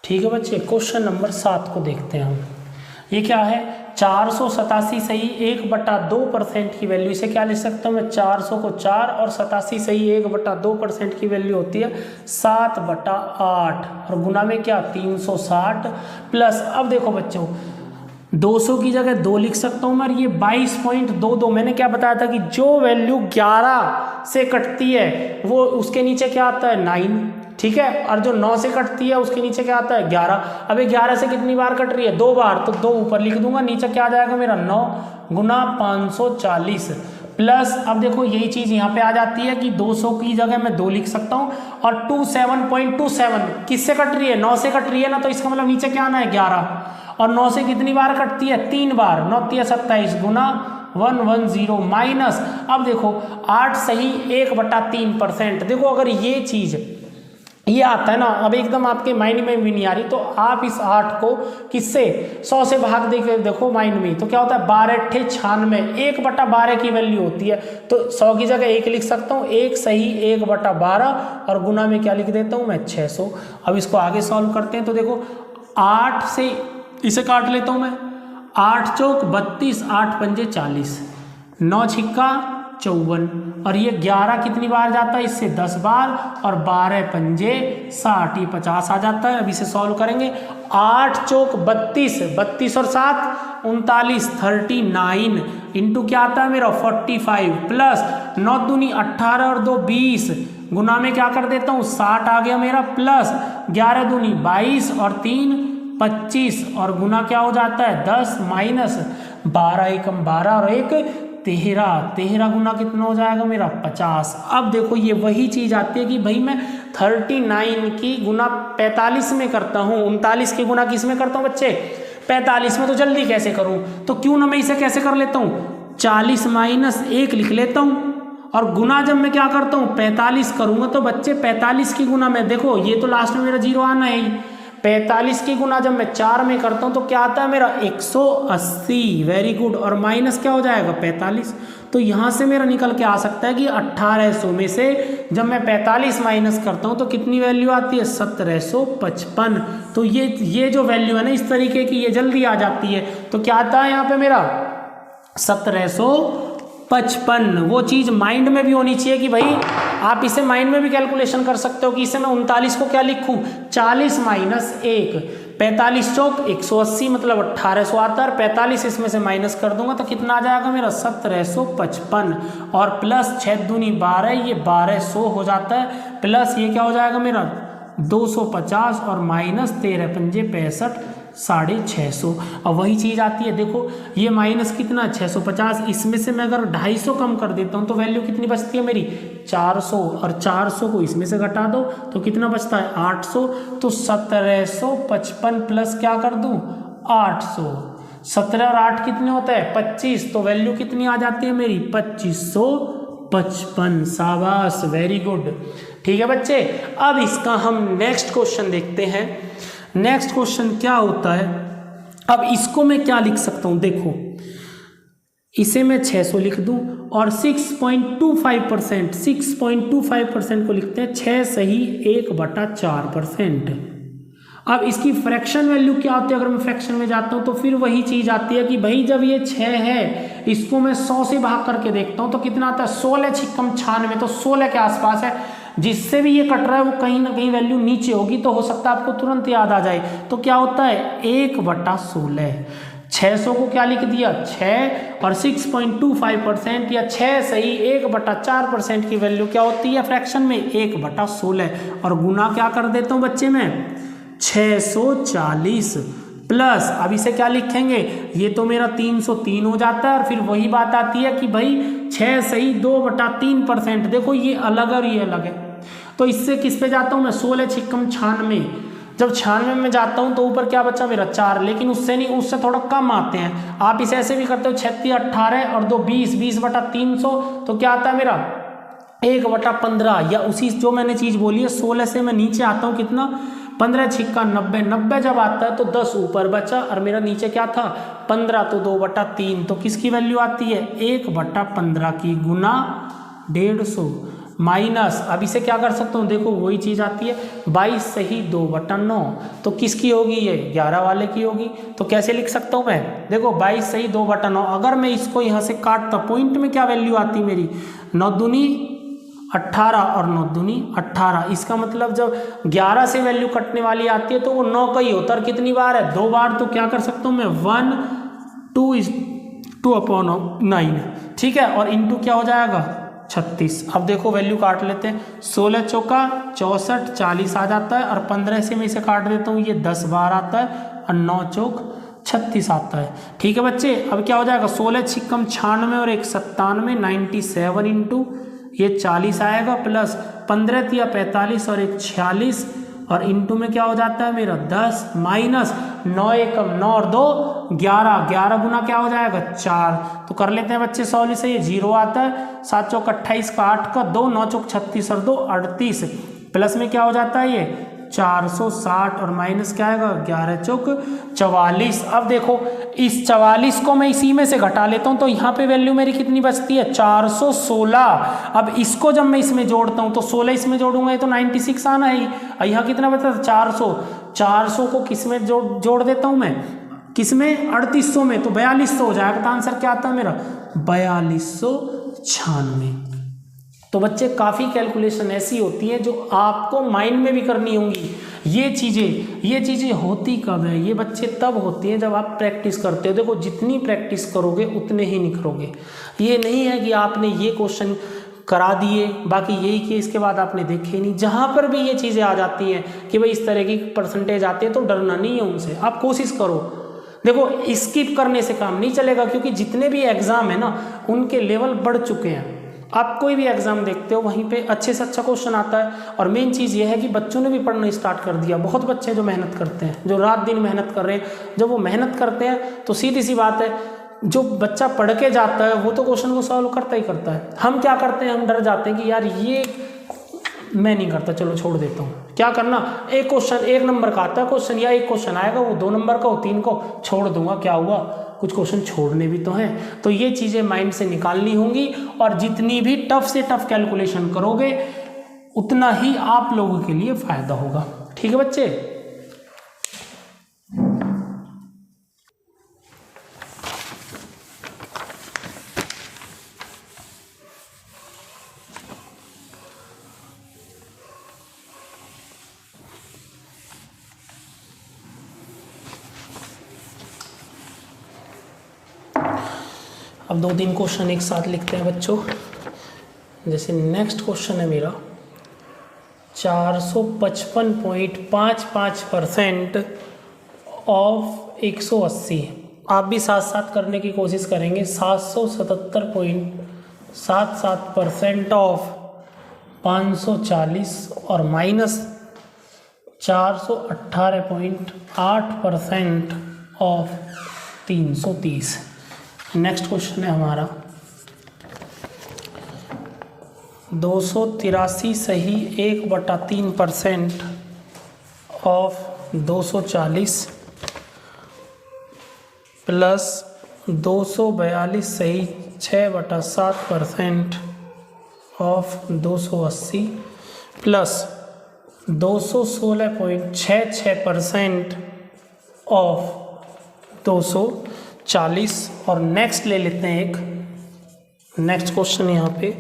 ठीक है बच्चे, क्वेश्चन नंबर 7 को देखते हैं हम। ये क्या है, 487 सही 1/2% की वैल्यू, इसे क्या लिख सकता हूँ मैं, 400 को 4 और 87 सही 1/2% की वैल्यू होती है 7/8 और गुना में क्या 360 प्लस। अब देखो बच्चों 200 की जगह 2 लिख सकता हूँ मैं, ये 22.22। मैंने क्या बताया था कि जो वैल्यू 11 से कटती है वो उसके नीचे क्या आता है 9, ठीक है, और जो 9 से कटती है उसके नीचे क्या आता है 11। अब ये 11 से कितनी बार कट रही है, 2 बार, तो 2 ऊपर लिख दूंगा, नीचे क्या आ जाएगा मेरा 9 गुना 540 प्लस। अब देखो यही चीज यहाँ पे आ जाती है कि 200 की जगह मैं 2 लिख सकता हूँ और 27.27 किससे कट रही है, 9 से कट रही है ना, तो इसका मतलब नीचे क्या आना है 11 और 9 से कितनी बार कटती है 3 बार, 9 3 27 गुना 110 माइनस। अब देखो 8 सही 1/3%। देखो अगर ये चीज ये आता है ना, अब एकदम आपके माइंड में भी नहीं आ रही, तो आप इस 8 को किससे 100 से भाग दे देखो माइंड में, तो क्या होता है 12 96, 1/12 की वैल्यू होती है, तो 100 की जगह 1 लिख सकता हूँ, 1 सही 1/12 और गुना में क्या लिख देता हूँ मैं 600। अब इसको आगे सॉल्व करते हैं, तो देखो 8 से इसे काट लेता हूँ मैं, 8 चौक 32, 8 पंजे 40, 9 छिक्का 54 और ये 11 कितनी बार जाता है इससे 10 बार और 12 पंजे 60, ये 50 आ जाता है। अब इसे सॉल्व करेंगे, 8 चौक 32, 32 और 7 39, 39 इंटू क्या आता है मेरा 45 प्लस 9 दूनी 18 और 2 20 गुना में क्या कर देता हूँ 60 आ गया मेरा प्लस 11 दूनी 22 और 3 25 और गुना क्या हो जाता है 10 माइनस 12 एकम 12 और 1 13 गुना कितना हो जाएगा मेरा 50। अब देखो ये वही चीज आती है कि भाई मैं 39 की गुना 45 में करता हूँ, 39 की गुना किस में करता हूँ बच्चे 45 में, तो जल्दी कैसे करूँ, तो क्यों ना मैं इसे कैसे कर लेता हूँ 40 माइनस 1 लिख लेता हूँ और गुना जब मैं क्या करता हूँ 45 करूँगा तो बच्चे 45 की गुना में देखो ये तो लास्ट में मेरा 0 आना है ही, 45 की गुना जब मैं 4 में करता हूं तो क्या आता है मेरा 180, वेरी गुड, और माइनस क्या हो जाएगा 45। तो यहां से मेरा निकल के आ सकता है कि 1800 में से जब मैं 45 माइनस करता हूं तो कितनी वैल्यू आती है 1755। तो ये जो वैल्यू है ना इस तरीके की ये जल्दी आ जाती है, तो क्या आता है यहाँ पे मेरा 1755। वो चीज माइंड में भी होनी चाहिए कि भाई आप इसे माइंड में भी कैलकुलेशन कर सकते हो कि इसे मैं 39 को क्या लिखूं 40 माइनस 1, 45 चौक 180 मतलब 1800 आता है, 45 इसमें से माइनस कर दूंगा तो कितना आ जाएगा मेरा 1755 और प्लस 6 दूनी 12 ये 1200 हो जाता है प्लस ये क्या हो जाएगा मेरा 250 और माइनस 13 पंजे 65 650। और वही चीज आती है देखो ये माइनस कितना 650, इसमें से मैं अगर 250 कम कर देता हूँ तो वैल्यू कितनी बचती है मेरी 400 और 400 को इसमें से घटा दो तो कितना बचता है 800। तो 1755 प्लस क्या कर दूं 800, 17 और 8 कितने होता है 25, तो वैल्यू कितनी आ जाती है मेरी 2555। शाबाश, वेरी गुड। ठीक है बच्चे, अब इसका हम नेक्स्ट क्वेश्चन देखते हैं। नेक्स्ट क्वेश्चन क्या होता है, अब इसको मैं क्या लिख सकता हूं, देखो इसे मैं 600 लिख दूं और 6.25% को लिखते हैं 6 सही 1/4%। अब इसकी फ्रैक्शन वैल्यू क्या होती है, अगर मैं फ्रैक्शन में जाता हूं तो फिर वही चीज आती है कि भाई जब ये 6 है इसको मैं 100 से भाग करके देखता हूं तो कितना आता है 16 छिक्कम 96, तो 16 के आसपास है, जिससे भी ये कट रहा है वो कहीं ना कहीं वैल्यू नीचे होगी, तो हो सकता है आपको तुरंत याद आ जाए। तो क्या होता है 1/16, 600 को क्या लिख दिया 6 और 6.25% या 6 सही 1/4% की वैल्यू क्या होती है फ्रैक्शन में 1/16 और गुना क्या कर देता हूँ बच्चे में 640 प्लस, अब इसे क्या लिखेंगे ये तो मेरा 303 हो जाता है और फिर वही बात आती है कि भाई 6 सही 2/3%, देखो ये अलग और ये अलग है, तो इससे किस पे जाता हूँ मैं 16 छिक्कम 96, जब 96 में जाता हूँ तो ऊपर क्या बचा मेरा 4, लेकिन उससे नहीं, उससे थोड़ा कम आते हैं। आप इसे ऐसे भी करते हो 36 18 और 2 20, 20/300 तो क्या आता है मेरा 1/15, या उसी जो मैंने चीज बोली है 16 से मैं नीचे आता हूँ कितना 15 छिक्का 90, 90 जब आता है तो 10 ऊपर बचा और मेरा नीचे क्या था 15, तो 2/3, तो किसकी वैल्यू आती है 1/15 की गुना 150 माइनस, अब इसे क्या कर सकता हूँ, देखो वही चीज़ आती है 22 सही 2/9, तो किसकी होगी ये 11 वाले की होगी। तो कैसे लिख सकता हूँ मैं, देखो 22 सही 2/9, अगर मैं इसको यहाँ से काटता पॉइंट में क्या वैल्यू आती मेरी 9 दूनी 18 और 9 दूनी 18, इसका मतलब जब 11 से वैल्यू कटने वाली आती है तो वो 9 का ही होता है, और कितनी बार है 2 बार, तो क्या कर सकता हूँ मैं 1 2/9, ठीक है, और इंटू क्या हो जाएगा 36। अब देखो वैल्यू काट लेते हैं, 16 चौका 64 40 आ जाता है, और 15 से मैं इसे काट देता हूँ, ये 10 बार आता है, और 9 चौक 36 आता है। ठीक है बच्चे, अब क्या हो जाएगा 16 छिक्कम 96 और 1 97, 97 इंटू ये 40 आएगा, प्लस 15 तिया 45 और 1 46, और इंटू में क्या हो जाता है मेरा 10, माइनस 9 एकम 9 और 2 11, 11 गुना क्या हो जाएगा 4, तो कर लेते हैं बच्चे सॉल्व से, ये 0 आता है, 7 चौक 28 का 8 का 2, 9 चौक 36 और 2 38, प्लस में क्या हो जाता है ये 460, और माइनस क्या आएगा 11 चौक 44। अब देखो इस 44 को मैं इसी में से घटा लेता हूँ, तो यहाँ पे वैल्यू मेरी कितनी बचती है 416। अब इसको जब मैं इसमें जोड़ता हूँ तो 16 इसमें जोड़ूंगा, ये तो 96 आना है, और यहाँ कितना बचता है 400, 400 को किस में जोड़ देता हूँ मैं, किस में 3800 में, तो 4200 हो जाएगा, तो आंसर क्या आता है मेरा 4296। तो बच्चे काफ़ी कैलकुलेशन ऐसी होती है जो आपको माइंड में भी करनी होंगी। ये चीज़ें होती कब है, ये बच्चे तब होती हैं जब आप प्रैक्टिस करते हो। देखो जितनी प्रैक्टिस करोगे उतने ही निखरोगे। ये नहीं है कि आपने ये क्वेश्चन करा दिए बाकी यही किए, इसके बाद आपने देखे नहीं। जहाँ पर भी ये चीज़ें आ जाती हैं कि भाई इस तरह की परसेंटेज आती है तो डरना नहीं है उनसे, आप कोशिश करो। देखो स्किप करने से काम नहीं चलेगा, क्योंकि जितने भी एग्ज़ाम है ना उनके लेवल बढ़ चुके हैं। आप कोई भी एग्जाम देखते हो वहीं पे अच्छे से अच्छा क्वेश्चन आता है, और मेन चीज़ ये है कि बच्चों ने भी पढ़ना स्टार्ट कर दिया। बहुत बच्चे जो मेहनत करते हैं, जो रात दिन मेहनत कर रहे हैं, जब वो मेहनत करते हैं तो सीधी सी बात है जो बच्चा पढ़ के जाता है वो तो क्वेश्चन को सॉल्व करता ही करता है। हम क्या करते हैं, हम डर जाते हैं कि यार ये मैं नहीं करता, चलो छोड़ देता हूँ। क्या करना, एक क्वेश्चन 1 नंबर का आता है क्वेश्चन, या एक क्वेश्चन आएगा वो 2 नंबर का हो 3 को छोड़ दूंगा, क्या हुआ, कुछ क्वेश्चन छोड़ने भी तो हैं। तो ये चीज़ें माइंड से निकालनी होंगी, और जितनी भी टफ से टफ कैलकुलेशन करोगे उतना ही आप लोगों के लिए फ़ायदा होगा। ठीक है बच्चे, अब 2-3 क्वेश्चन एक साथ लिखते हैं बच्चों। जैसे नेक्स्ट क्वेश्चन है मेरा 455.55% ऑफ 180। आप भी साथ साथ करने की कोशिश करेंगे। 777.77% ऑफ 540 और माइनस 418.8% ऑफ 330। नेक्स्ट क्वेश्चन है हमारा 283 सही 1/3% ऑफ 240 प्लस 242 सही 6/7% ऑफ 280 प्लस 216.66% ऑफ 240। और नेक्स्ट ले लेते हैं एक नेक्स्ट क्वेश्चन यहाँ पे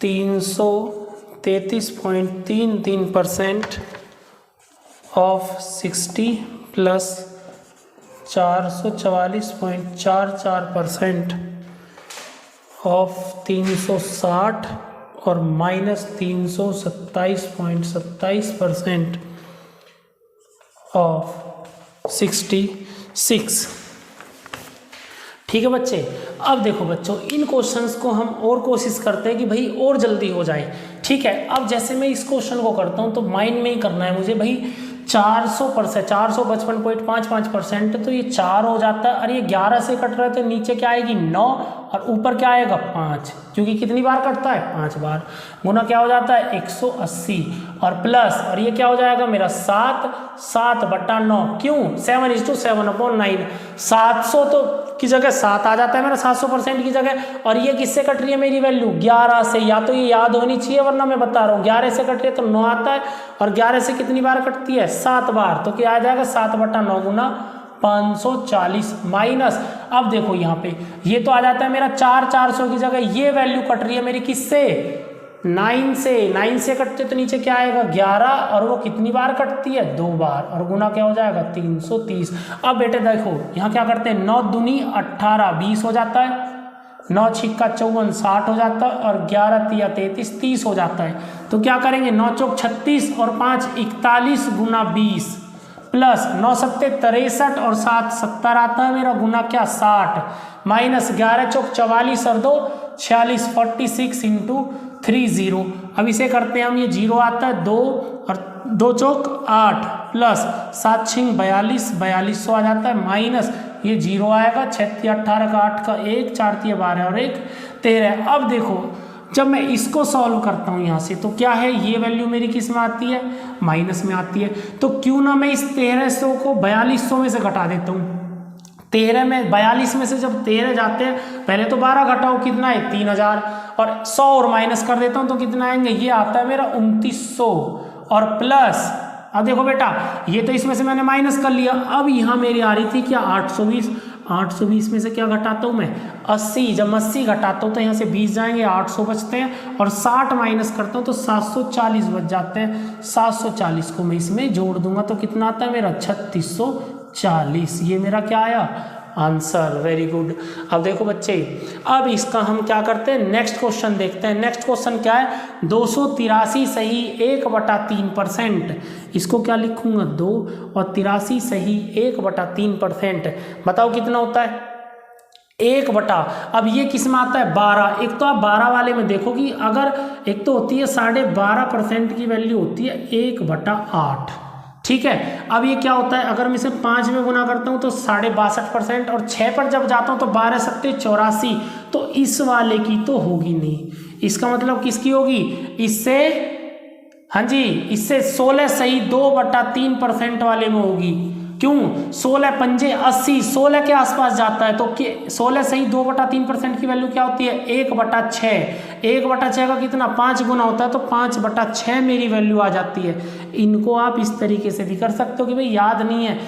333.33% ऑफ 60 प्लस 444.44% ऑफ 360 और माइनस 327.27% ऑफ 66। ठीक है बच्चे, अब देखो बच्चों इन क्वेश्चंस को हम और कोशिश करते हैं कि भाई और जल्दी हो जाए। ठीक है, अब जैसे मैं इस क्वेश्चन को करता हूँ तो माइंड में ही करना है मुझे भाई 400%, 455.55%, तो ये 4 हो जाता है और ये 11 से कट रहा है तो नीचे क्या आएगी 9 और ऊपर क्या आएगा 5, क्योंकि कितनी बार कटता है 5 बार, गुना क्या हो जाता है 180 और प्लस, और ये क्या हो जाएगा मेरा 7/9, क्यों 7:7/9, 700 तो की जगह 7 आ जाता है मेरा 700% की जगह। और ये किससे कट रही है मेरी वैल्यू 11 से, या तो ये याद होनी चाहिए वरना मैं बता रहा हूँ 11 से कट रही है तो 9 आता है, और 11 से कितनी बार कटती है 7 बार, तो क्या आ जाएगा 7/9 गुना 540 माइनस, अब देखो यहाँ पे ये तो आ जाता है मेरा 400 की जगह ये वैल्यू कट रही है मेरी किससे 9 से, 9 से कटते तो नीचे क्या आएगा 11, और वो कितनी बार कटती है 2 बार, और गुना क्या हो जाएगा 330। अब बेटे देखो यहाँ क्या करते हैं 9 दूनी 18 20 हो जाता है, 9 छिक्का 54 60 हो जाता है, और 11 तिया 33 30 हो जाता है। तो क्या करेंगे 9 चौक 36 और 5 41 गुना 20 प्लस 9 सत्ते 63 और 7 70 आता है मेरा, गुना क्या 60 माइनस 11 चौक 44 और 2 46 46 इंटू 30। अब इसे करते हैं हम, ये 0 आता है 2 और 2 चौक 8 प्लस 7 छिंग 42 4200 आ जाता है, माइनस ये 0 आएगा 6 18 का 8 का 1 4 12 और 1 13। अब देखो जब मैं इसको सॉल्व करता हूँ यहाँ से तो क्या है ये वैल्यू मेरी किस में आती है माइनस में आती है, तो क्यों ना मैं इस 1300 को 4200 में से घटा देता हूँ। 13 में 42 में से जब 13 जाते हैं पहले तो 12 घटाओ कितना है 3000, और 100 और माइनस कर देता हूँ तो कितना आएंगे ये आता है मेरा 2900 और प्लस, अब देखो बेटा ये तो इसमें से मैंने माइनस कर लिया, अब यहाँ मेरी आ रही थी क्या 820 में से क्या घटाता हूँ मैं 80, जब 80 घटाता हूँ तो यहाँ से 20 जाएंगे 800 बचते हैं, और 60 माइनस करता हूँ तो 740 बच जाते हैं। 740 को मैं इसमें जोड़ दूंगा तो कितना आता है मेरा 3640, ये मेरा क्या आया आंसर। Very good. अब देखो बच्चे अब इसका हम क्या करते हैं नेक्स्ट क्वेश्चन देखते हैं। नेक्स्ट क्वेश्चन क्या है 283 सही 1/3%, इसको क्या लिखूंगा 2 और 83 सही 1/3%, बताओ कितना होता है 1 बटा, अब ये किस में आता है 12, एक तो आप 12 वाले में देखो कि अगर एक तो होती है 12.5% की वैल्यू होती है 1/8, ठीक है। अब ये क्या होता है अगर मैं इसे 5 में गुना करता हूँ तो 62.5%, और 6 पर जब जाता हूँ तो 12 सत्ते 84, तो इस वाले की तो होगी नहीं, इसका मतलब किसकी होगी इससे, हाँ जी इससे 16 सही 2/3% वाले में होगी, क्यों 16 पंजे 80, 16 के आसपास जाता है तो 16 सही 2/3% की वैल्यू क्या होती है 1/6, 1/6 का कितना 5 गुना होता है तो 5/6 मेरी वैल्यू आ जाती है। इनको आप इस तरीके से भी कर सकते हो कि भाई याद नहीं है,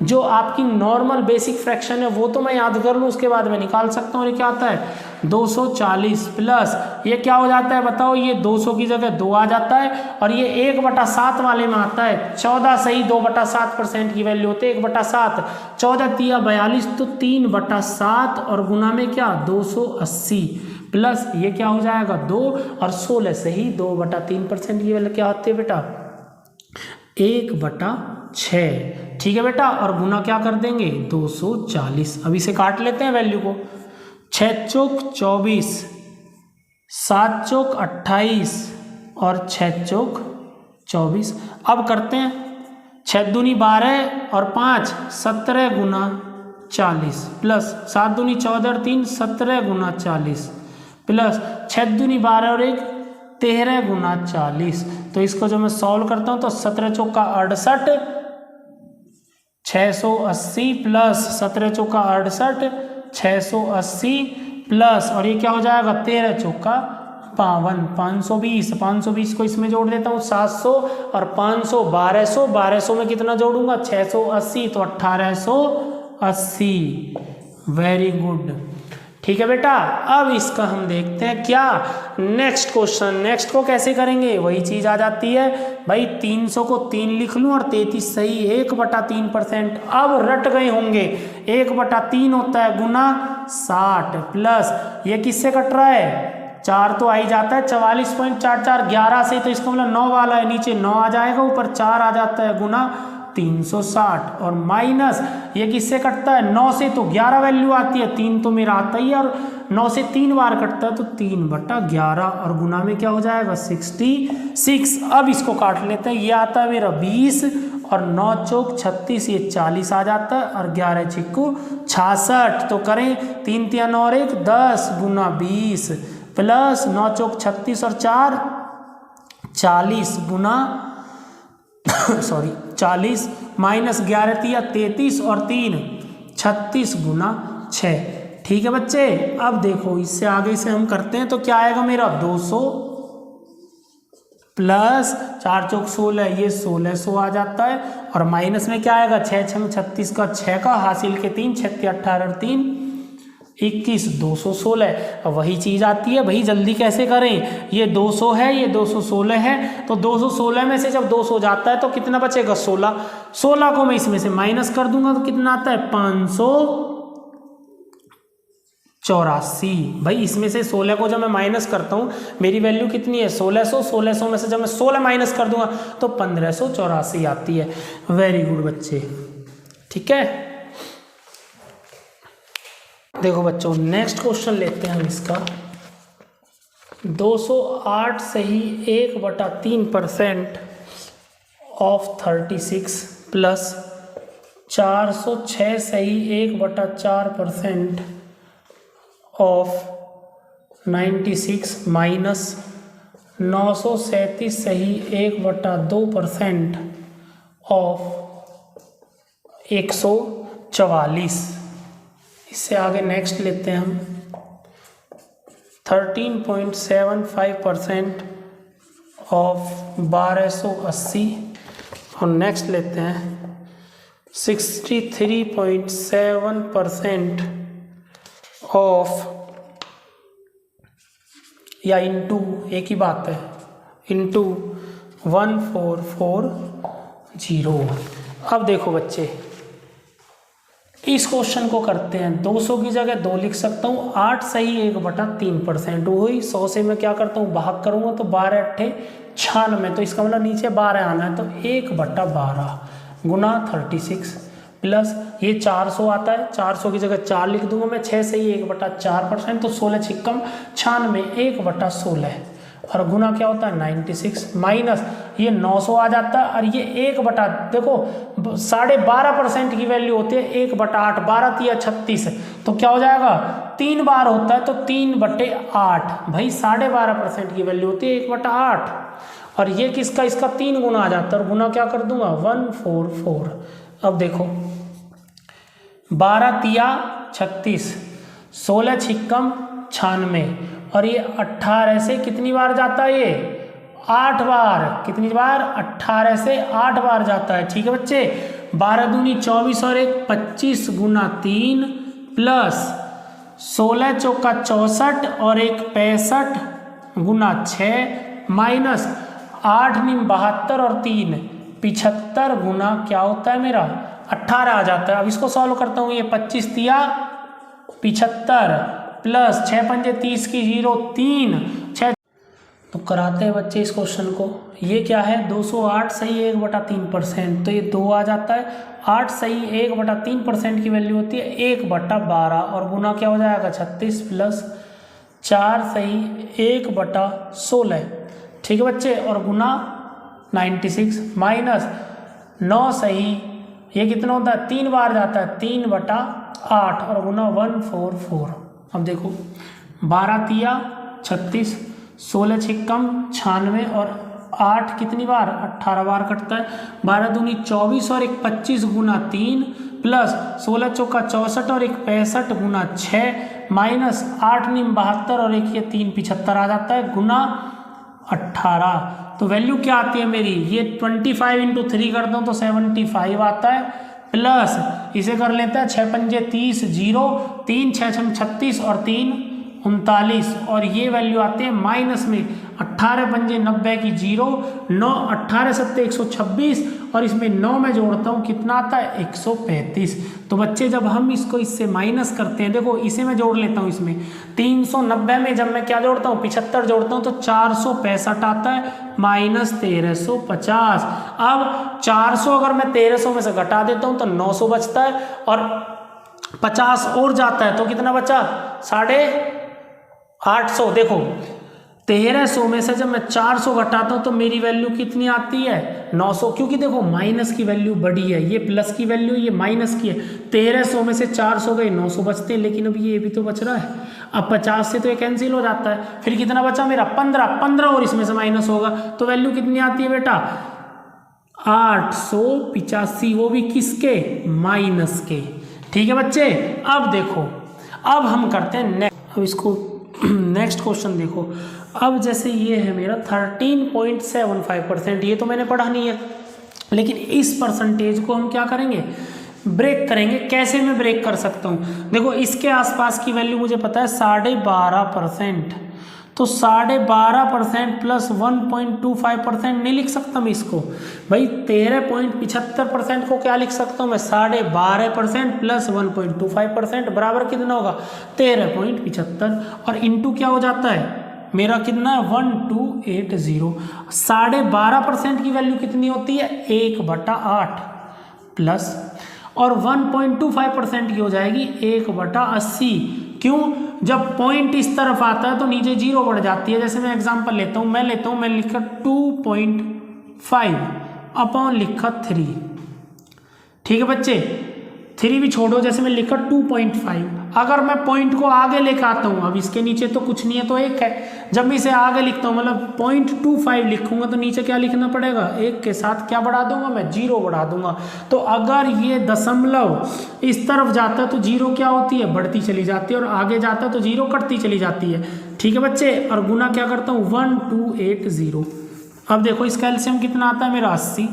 जो आपकी नॉर्मल बेसिक फ्रैक्शन है वो तो मैं याद कर लूँ उसके बाद मैं निकाल सकता हूँ। ये क्या आता है 240 प्लस ये क्या हो जाता है बताओ, ये 200 की जगह 2 आ जाता है, और ये 1/7 वाले में आता है 14 सही 2/7% की वैल्यू होती है 1/7, 14 तिया 42 तो 3/7 और गुना में क्या 280 प्लस ये क्या हो जाएगा 2 और 16 सही 2/3% की वैल्यू क्या होती है बेटा 1/6, ठीक है बेटा, और गुना क्या कर देंगे 240। अब इसे काट लेते हैं वैल्यू को, 6 चौक 24, 7 चौक 28 और 6 चौक 24। अब करते हैं 6 दूनी 12 और 5 17 गुना 40 प्लस 7 दूनी 14 और 3 17 गुना 40 प्लस 6 दूनी 12 और 1 13 गुना 40। तो इसको जो मैं सॉल्व करता हूँ तो 17 चौका 68 680 प्लस 17 चौका 68 680 प्लस, और ये क्या हो जाएगा 13 चौका 52 520 को इसमें जोड़ देता हूँ 700 और 500 1200 में कितना जोड़ूंगा 680 तो 1880। वेरी गुड, ठीक है बेटा। अब इसका हम देखते हैं क्या नेक्स्ट क्वेश्चन। नेक्स्ट को कैसे करेंगे वही चीज आ जाती है भाई, 300 को 3 लिख लूं और 33 सही 1/3%। अब रट गए होंगे 1/3 होता है गुना 60 प्लस ये किससे कट रहा है 4 तो आ ही जाता है 44.44 11 से, तो इसका मतलब 9 वाला है नीचे 9 आ जाएगा ऊपर 4 आ जाता है गुना 360 और माइनस ये किससे कटता है 9 से, तो 11 वैल्यू आती है, 3 तो मेरा आता ही है और 9 से 3 बार कटता है तो 3/11 और गुना में क्या हो जाएगा 66। अब इसको काट लेते हैं, ये आता है मेरा 20 और 9 चौक 36, ये 40 आ जाता है और 11 चिक्कू 66। तो करें 3 3 और 1 10 गुना 20 प्लस 9 चौक 36 और 4 40 गुना 40 माइनस 11 तिया 33 और 3 36 गुना 6। ठीक है बच्चे, अब देखो इससे आगे से हम करते हैं तो क्या आएगा मेरा 200 प्लस 4 चौक 16, ये 1600 आ जाता है और माइनस में क्या आएगा 6 6 36 का 6 का हासिल के 3 6 18 और 3 21 216। अब वही चीज़ आती है भाई, जल्दी कैसे करें, ये 200 है ये 216 है, तो 216 में से जब 200 जाता है तो कितना बचेगा 16, 16 को मैं इसमें से माइनस कर दूंगा तो कितना आता है 584। भाई इसमें से 16 को जब मैं माइनस करता हूँ मेरी वैल्यू कितनी है 1600, 1600 में से जब मैं 16 माइनस कर दूंगा तो 1584 आती है। वेरी गुड बच्चे, ठीक है। देखो बच्चों नेक्स्ट क्वेश्चन लेते हैं हम इसका। 208 सही 1/3% ऑफ 36 प्लस 406 सही 1/4% ऑफ 96 माइनस 937 सही 1/2% ऑफ 144। इससे आगे नेक्स्ट लेते हैं हम 13.75% ऑफ 1280 और नेक्स्ट लेते हैं 63.7% ऑफ, या इंटू एक ही बात है, इंटू 1440। अब देखो बच्चे इस क्वेश्चन को करते हैं, 200 की जगह 2 लिख सकता हूँ, 8 सही 1/3% हुई, 100 से मैं क्या करता हूँ भाग करूँगा तो 12 8 96, तो इसका मतलब नीचे 12 आना है तो 1/12 गुना 36 प्लस ये 400 आता है, 400 की जगह 4 लिख दूंगा मैं, 6 सही 1/4% तो 16 छिक्कम 96 1/16 और गुना क्या होता है 96 माइनस ये 900 आ जाता है और ये 1/, देखो 12.5% की वैल्यू होती है 1/8, 12 तिया 36, तो क्या हो जाएगा 3 बार होता है तो 3/8। भाई 12.5% की वैल्यू होती है 1/8 और ये किसका, इसका 3 गुना आ जाता है और गुना क्या कर दूंगा 144। अब देखो 12 तिया 36, 16 छिक्कम 96 और ये 18 से कितनी बार जाता है, ये 8 बार, कितनी बार 18 से 8 बार जाता है। ठीक है बच्चे, 12 दूनी 24 और 1 25 गुना 3 प्लस 16 चौका 64 और 1 65 गुना 6 माइनस 8 नीम 72 और 3 75 गुना क्या होता है मेरा 18 आ जाता है। अब इसको सॉल्व करता हूँ, ये 25 तिया 75 प्लस 6 पंजे 30 की 0 3 6, तो कराते हैं बच्चे इस क्वेश्चन को। ये क्या है 208 सही 1/3%, तो ये 2 आ जाता है, 8 सही 1/3% की वैल्यू होती है 1/12 और गुना क्या हो जाएगा 36 प्लस 4 सही 1/16। ठीक है बच्चे, और गुना 96 माइनस 9 सही ये कितना होता है 3 बार जाता है 3/8 और गुना 144। अब देखो 12 तिया 36, 16 छिक्कम 96 और 8 कितनी बार 18 बार कटता है, 12 दूनी 24 और 1 25 गुना 3 प्लस 16 चौका 64 और 1 65 गुना 6 माइनस 8 नीम 72 और 1 ये 3 75 आ जाता है गुना 18। तो वैल्यू क्या आती है मेरी, ये 25 इंटू 3 कर दो तो 75 आता है प्लस इसे कर लेते हैं 6 पंजे 30 0 3 6 6 36 और 3 39 और ये वैल्यू आती है माइनस में 18 पंजे 90 की 0, 9 18 सत्ते 126 और इसमें 9 में जोड़ता हूँ कितना आता है 135। तो बच्चे जब हम इसको इससे माइनस करते हैं, देखो इसे मैं जोड़ लेता हूँ, इसमें 390 में जब मैं क्या जोड़ता हूँ 75 जोड़ता हूँ तो 465 आता है माइनस 1350। अब 400 अगर मैं 1300 में से घटा देता हूँ तो 900 बचता है और 50 और जाता है तो कितना बचा 850। देखो 1300 में से जब मैं 400 घटाता हूँ तो मेरी वैल्यू कितनी आती है 900, क्योंकि देखो माइनस की वैल्यू बड़ी है, ये प्लस की वैल्यू ये माइनस की है। 1300 में से 400 गए 900 बचते हैं, लेकिन अब ये भी तो बच रहा है। अब 50 से तो ये कैंसिल हो जाता है, फिर कितना बचा मेरा 15 और इसमें से माइनस होगा तो वैल्यू कितनी आती है बेटा 885, वो भी किसके माइनस के। ठीक है बच्चे, अब देखो अब हम करते हैं नेक्स्ट। अब इसको नेक्स्ट क्वेश्चन देखो। अब जैसे ये है मेरा 13.75%, ये तो मैंने पढ़ा नहीं है, लेकिन इस परसेंटेज को हम क्या करेंगे ब्रेक करेंगे। कैसे मैं ब्रेक कर सकता हूँ, देखो इसके आसपास की वैल्यू मुझे पता है 12.5%, तो 12.5% प्लस 1.25% नहीं लिख सकता मैं इसको भाई। 13.75% को क्या लिख सकता हूँ मैं 12.5% प्लस 1.25% बराबर कितना होगा 13.75 और इंटू क्या हो जाता है मेरा कितना है 1280। 12.5% की वैल्यू कितनी होती है 1/8 प्लस और 1.25% की हो जाएगी 1/80। क्यों, जब पॉइंट इस तरफ आता है तो नीचे 0 बढ़ जाती है। जैसे मैं एग्जांपल लेता हूँ, मैं लिखा 2.5 अपॉन लिखा 3। ठीक है बच्चे, 3 भी छोड़ो, जैसे मैं लिखा 2.5, अगर मैं पॉइंट को आगे लेकर आता हूँ, अब इसके नीचे तो कुछ नहीं है तो 1 है, जब मैं इसे आगे लिखता हूँ मतलब 0.25 लिखूंगा तो नीचे क्या लिखना पड़ेगा 1 के साथ क्या बढ़ा दूंगा मैं 0 बढ़ा दूंगा। तो अगर ये दशमलव इस तरफ जाता है तो 0 क्या होती है बढ़ती चली जाती है और आगे जाता है तो 0 कटती चली जाती है। ठीक है बच्चे, और गुना क्या करता हूँ 1280। अब देखो इसका एलसीएम कितना आता है मेरा 80,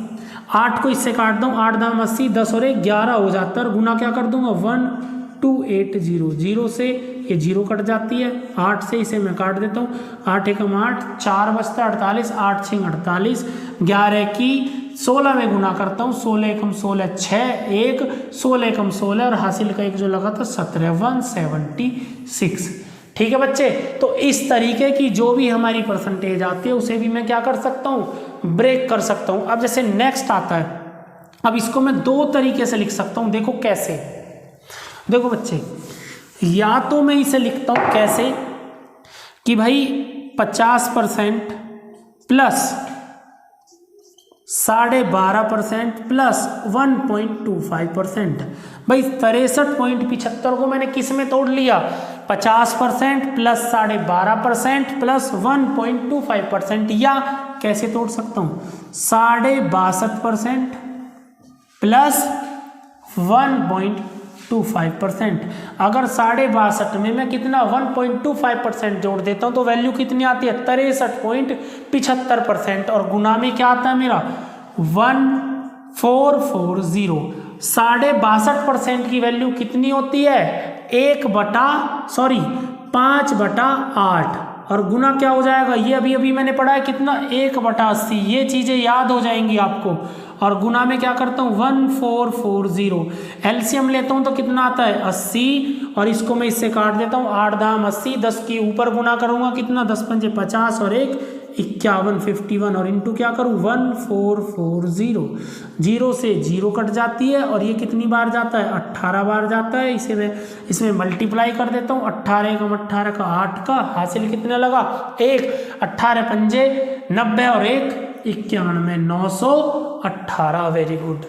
8 को इससे काट दूँ 8 दाम 80, 10 और 1 11 हो जाता है और गुना क्या कर दूंगा 1280। 0 से ये 0 कट जाती है, 8 से इसे मैं काट देता हूँ, 8 एकम 8, 4 बचता है 48, 8 6 48, 11 की 16 में गुना करता हूँ, 16 एकम 16 6 1, 16 एकम 16 और हासिल का एक जो लगा था 17 176। ठीक है बच्चे, तो इस तरीके की जो भी हमारी परसेंटेज आती है उसे भी मैं क्या कर सकता हूँ ब्रेक कर सकता हूँ। अब जैसे नेक्स्ट आता है, अब इसको मैं 2 तरीके से लिख सकता हूँ। देखो कैसे, देखो बच्चे, या तो मैं इसे लिखता हूँ कैसे कि भाई 50% प्लस 12.5% प्लस 1.25%। भाई 63.75 को मैंने किस में तोड़ लिया 50% प्लस 12.5% प्लस 1.25%, या कैसे तोड़ सकता हूँ 62% प्लस 1.25%। अगर 62.5 में मैं कितना 1.25% जोड़ देता हूँ तो वैल्यू कितनी आती है 63.75% और गुना में क्या आता है मेरा 1440। 62.5% की वैल्यू कितनी होती है 5/8 और गुना क्या हो जाएगा, ये अभी मैंने पढ़ा है कितना 1/80। ये चीजें याद हो जाएंगी आपको। और गुना में क्या करता हूँ 1440, एलसीएम लेता हूँ तो कितना आता है 80 और इसको मैं इससे काट देता हूँ 8 दाम 80, 10 के ऊपर गुना करूंगा कितना 10 पंजे 50 और 1 51 51 और इंटू क्या करूँ 1440। 0 से 0 कट जाती है और ये कितनी बार जाता है 18 बार जाता है। इसे मैं इसमें मल्टीप्लाई कर देता हूँ 18 का 18 का 8 का हासिल कितना लगा 1, 18 पंजे 90 और 1 91 918। Very good.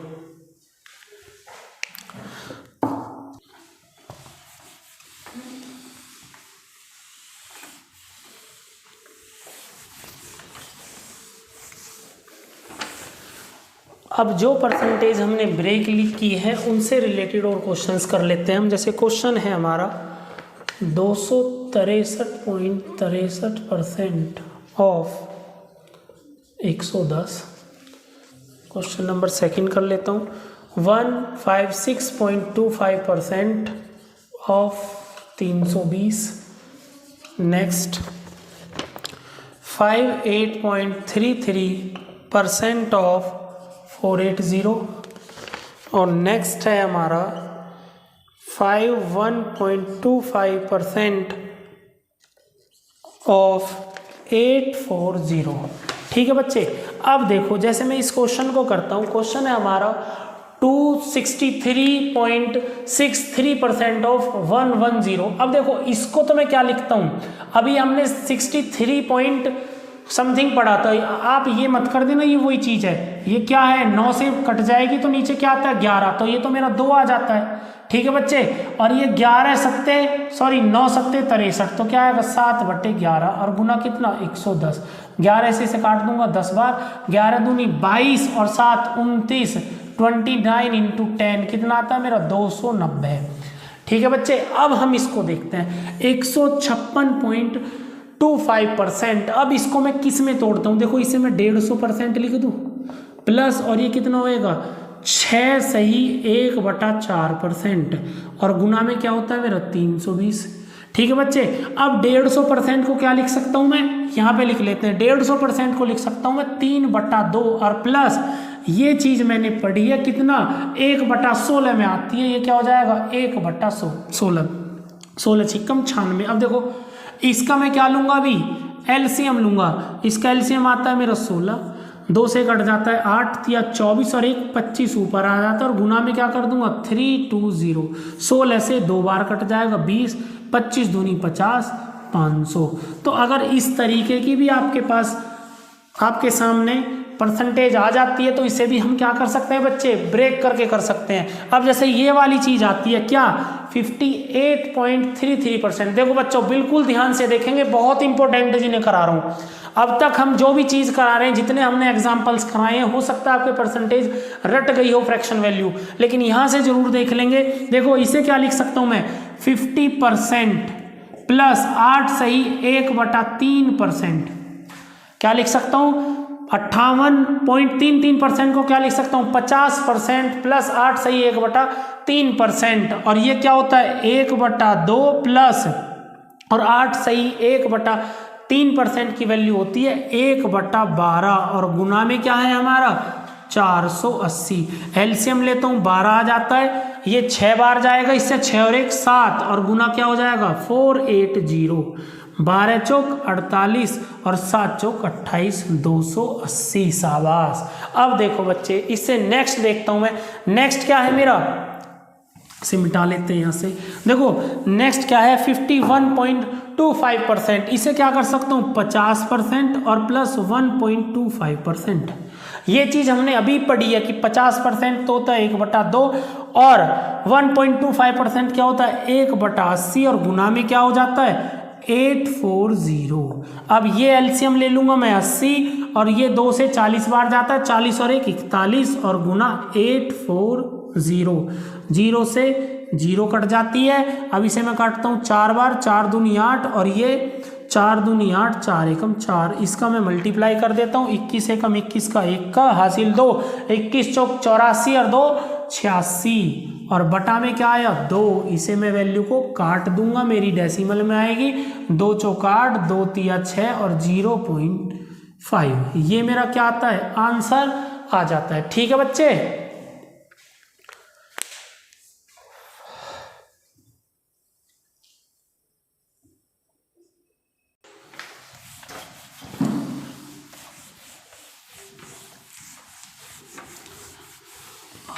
अब जो परसेंटेज हमने ब्रेक की है उनसे रिलेटेड और क्वेश्चंस कर लेते हैं हम। जैसे क्वेश्चन है हमारा 263.63% ऑफ 110। क्वेश्चन नंबर सेकंड कर लेता हूँ 156.25% ऑफ 320। नेक्स्ट 58.33% ऑफ 480 और नेक्स्ट है हमारा 51.25% ऑफ 840। ठीक है बच्चे, अब देखो जैसे मैं इस क्वेश्चन को करता हूँ, क्वेश्चन है हमारा 263.63% ऑफ 110। अब देखो इसको तो मैं क्या लिखता हूँ, अभी हमने 63 पॉइंट समथिंग पढ़ा था, आप ये मत कर देना ये वही चीज़ है, ये क्या है 9 से कट जाएगी तो नीचे क्या आता है 11, तो ये तो मेरा 2 आ जाता है। ठीक है बच्चे, और ये 9 सत्ते 63, तो क्या आएगा 7/11 और गुना कितना 110, 11 से काट दूंगा 10 बार, 11 दूनी 22 और 7 29, 29 इंटू 10 कितना आता है मेरा 290। ठीक है बच्चे, अब हम इसको देखते हैं 156.25%। अब इसको मैं किस में तोड़ता हूँ, देखो इसे मैं 150% लिख दूँ प्लस, और ये कितना होएगा 6 सही 1/4% और गुना में क्या होता है मेरा 320। ठीक है बच्चे, अब 150% को क्या लिख सकता हूँ मैं, यहाँ पे लिख लेते हैं 150% को लिख सकता हूँ मैं 3/2 और प्लस ये चीज मैंने पढ़ी है कितना 1/16 में आती है, ये क्या हो जाएगा 1/16, 16 छिक्कम 96। अब देखो इसका मैं क्या लूंगा, अभी एलसीएम लूंगा, इसका एलसीएम आता है मेरा 16, 2 से कट जाता है 8 या 24 और 1 25 ऊपर आ जाता है और गुना में क्या कर दूंगा 320, 16 से 2 बार कट जाएगा 20, 25 दूनी 50, 500। तो अगर इस तरीके की भी आपके पास आपके सामने परसेंटेज आ जाती है तो इसे भी हम क्या कर सकते हैं बच्चे, ब्रेक करके कर सकते हैं। अब जैसे ये वाली चीज आती है क्या 58.33%। देखो बच्चों बिल्कुल ध्यान से देखेंगे, बहुत इंपॉर्टेंट है जिन्हें करा रहा हूं। अब तक हम जो भी चीज करा रहे हैं, जितने हमने एग्जांपल्स कराए हैं, हो सकता है आपके परसेंटेज रट गई हो फ्रैक्शन वैल्यू, लेकिन यहां से जरूर देख लेंगे। देखो इसे क्या लिख सकता हूं मैं 50% प्लस 8 सही 1/3%, क्या लिख सकता हूं 58.33% को क्या लिख सकता हूँ 50% प्लस 8 सही 1/3%, और ये क्या होता है 1/2 प्लस और 8 सही 1/3% की वैल्यू होती है 1/12 और गुना में क्या है हमारा 480। एलसीएम लेता हूँ 12 आ जाता है, ये 6 बार जाएगा, इससे 6 और 1 7 और गुना क्या हो जाएगा 480, 12 चौक 48 और 7 चौक 28, 280। शाबाश। अब देखो बच्चे इससे नेक्स्ट देखता हूं मैं, नेक्स्ट क्या है मेरा, इसे मिटा लेते हैं यहाँ से। देखो नेक्स्ट क्या है 51.25%, इसे क्या कर सकता हूँ 50% और प्लस 1.25%। ये चीज हमने अभी पढ़ी है कि 50% तो होता है 1/2 और 1.25% क्या होता है 1/80 और गुना में क्या हो जाता है 840। अब ये एलसीएम ले लूंगा मैं 80 और ये 2 से 40 बार जाता है, 40 और 1 41 और गुना 840, 0 से 0 कट जाती है। अब इसे मैं काटता हूँ 4 बार, 4 दूनी 8 और ये 4 दूनी 8, 4 एकम 4, इसका मैं मल्टीप्लाई कर देता हूँ 21 एकम 21 का 1 का हासिल 2, 21 चौक 84 और 2 86 और बटा में क्या आया 2, इसे मैं वैल्यू को काट दूंगा, मेरी डेसिमल में आएगी 2 चौक 8, 2 तिया 6 और 0.5, ये मेरा क्या आता है आंसर आ जाता है। ठीक है बच्चे,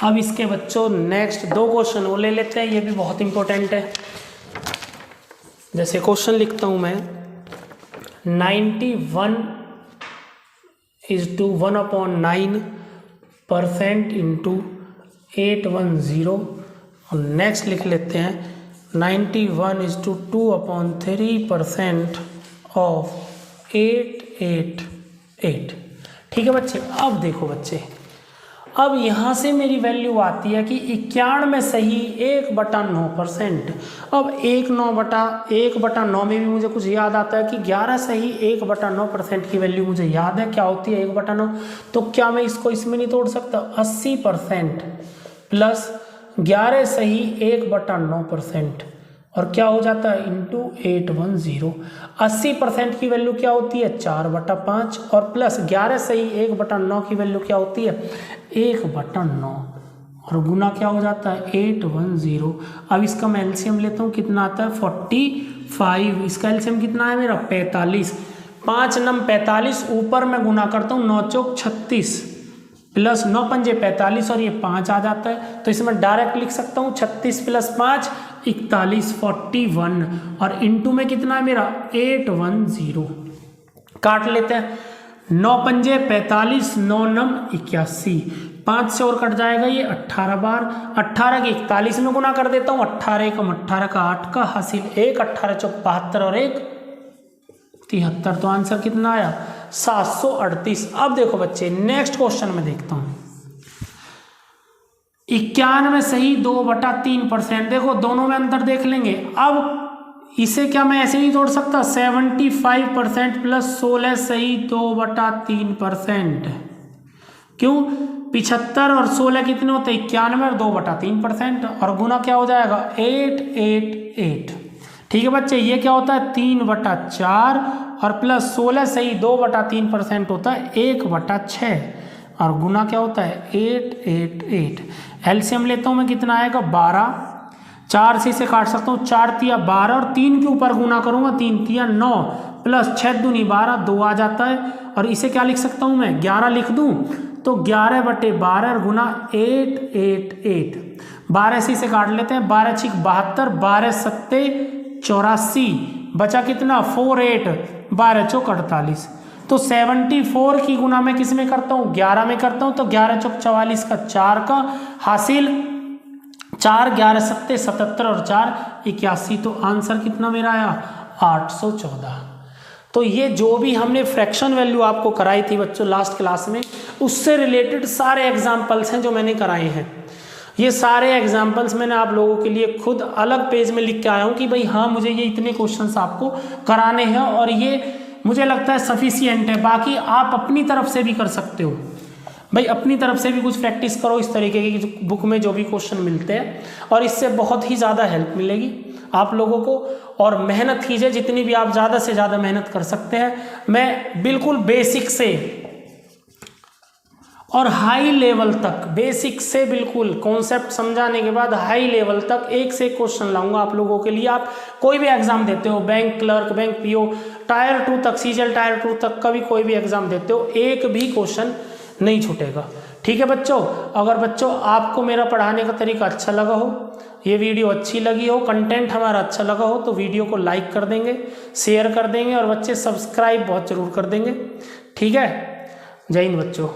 अब इसके बच्चों नेक्स्ट 2 क्वेश्चन वो ले लेते हैं, ये भी बहुत इंपॉर्टेंट है। जैसे क्वेश्चन लिखता हूं मैं 91/1/9% इंटू 810 और नेक्स्ट लिख लेते हैं 91/2/3% ऑफ 888। ठीक है बच्चे, अब देखो बच्चे, अब यहाँ से मेरी वैल्यू आती है कि 91 में सही 1/9%। अब 1/9 में भी मुझे कुछ याद आता है कि 11 सही 1/9% की वैल्यू मुझे याद है क्या होती है 1/9, तो क्या मैं इसको इसमें नहीं तोड़ सकता 80% प्लस 11 सही 1/9% और क्या हो जाता है इंटू 810। 80% की वैल्यू क्या होती है 4/5 और प्लस 11 सही 1/9 की वैल्यू क्या होती है 1/9 और गुना क्या हो जाता है 810। अब इसका मैं एलसीएम लेता हूँ, कितना आता है 45। इसका एलसीएम कितना है मेरा 45। 5 नम 45, ऊपर मैं गुना करता हूँ 9 चौक 36 प्लस 9 पंजे 45 और ये 5 आ जाता है, तो इसमें डायरेक्ट लिख सकता हूँ 36 प्लस 5 41 41 और इंटू में कितना है मेरा 810। काट लेते हैं 9 पंजे 45 9 नम 81, 5 से और कट जाएगा ये 18 बार, 18 के 41 में गुना कर देता हूँ, 18 एकम 18 का 8 का हासिल 1, 18 चौक 72 और 1 73, तो आंसर कितना आया 738। अब देखो बच्चे नेक्स्ट क्वेश्चन में देखता हूं 91 सही 2/3%। देखो दोनों में अंतर देख लेंगे। अब इसे क्या मैं ऐसे नहीं तोड़ सकता, 75% प्लस 16 सही 2/3%। क्यों 75 और 16 कितने होते हैं 91 और 2/3% और गुना क्या हो जाएगा 888। ठीक है बच्चे, ये क्या होता है 3/4 और प्लस 16 सही 2/3% होता है 1/6 और गुना क्या होता है 888। एलसीएम लेता हूँ मैं, कितना आएगा 12, 4 से इसे काट सकता हूँ, 4 तिया 12 और 3 के ऊपर गुना करूँगा 3 तिया 9 प्लस 6 दूनी 12 2 आ जाता है और इसे क्या लिख सकता हूँ मैं 11 लिख दूँ, तो 11/12 और गुना 888। 12 से इसे काट लेते हैं, 12 छिक 72, 12 सत्ते 84, बचा कितना 48, 12 चौक 48। तो 74 की गुना मैं किस में करता हूँ 11 में करता हूँ, तो 11 चौक 44 का 4 का हासिल 4, 11 सत्ते 77 और 4 81, तो आंसर कितना मेरा आया 814। तो ये जो भी हमने फ्रैक्शन वैल्यू आपको कराई थी बच्चों लास्ट क्लास में, उससे रिलेटेड सारे एग्जाम्पल्स हैं जो मैंने कराए हैं। ये सारे एग्जाम्पल्स मैंने आप लोगों के लिए खुद अलग पेज में लिख के आया हूँ कि भाई हाँ मुझे ये इतने क्वेश्चंस आपको कराने हैं और ये मुझे लगता है सफिशिएंट है। बाकी आप अपनी तरफ से भी कर सकते हो भाई, अपनी तरफ से भी कुछ प्रैक्टिस करो इस तरीके की बुक में जो भी क्वेश्चन मिलते हैं और इससे बहुत ही ज़्यादा हेल्प मिलेगी आप लोगों को। और मेहनत कीजिए जितनी भी आप ज़्यादा से ज़्यादा मेहनत कर सकते हैं। मैं बिल्कुल बेसिक से और हाई लेवल तक, बेसिक से बिल्कुल कॉन्सेप्ट समझाने के बाद हाई लेवल तक एक से एक क्वेश्चन लाऊंगा आप लोगों के लिए। आप कोई भी एग्जाम देते हो, bank clerk, bank PO, tyre 2 तक, सीजीएल टायर 2 तक का भी कोई भी एग्जाम देते हो, एक भी क्वेश्चन नहीं छूटेगा। ठीक है बच्चों, अगर बच्चों आपको मेरा पढ़ाने का तरीका अच्छा लगा हो, ये वीडियो अच्छी लगी हो, कंटेंट हमारा अच्छा लगा हो, तो वीडियो को लाइक कर देंगे, शेयर कर देंगे और बच्चे सब्सक्राइब बहुत जरूर कर देंगे। ठीक है, जय हिंद बच्चों।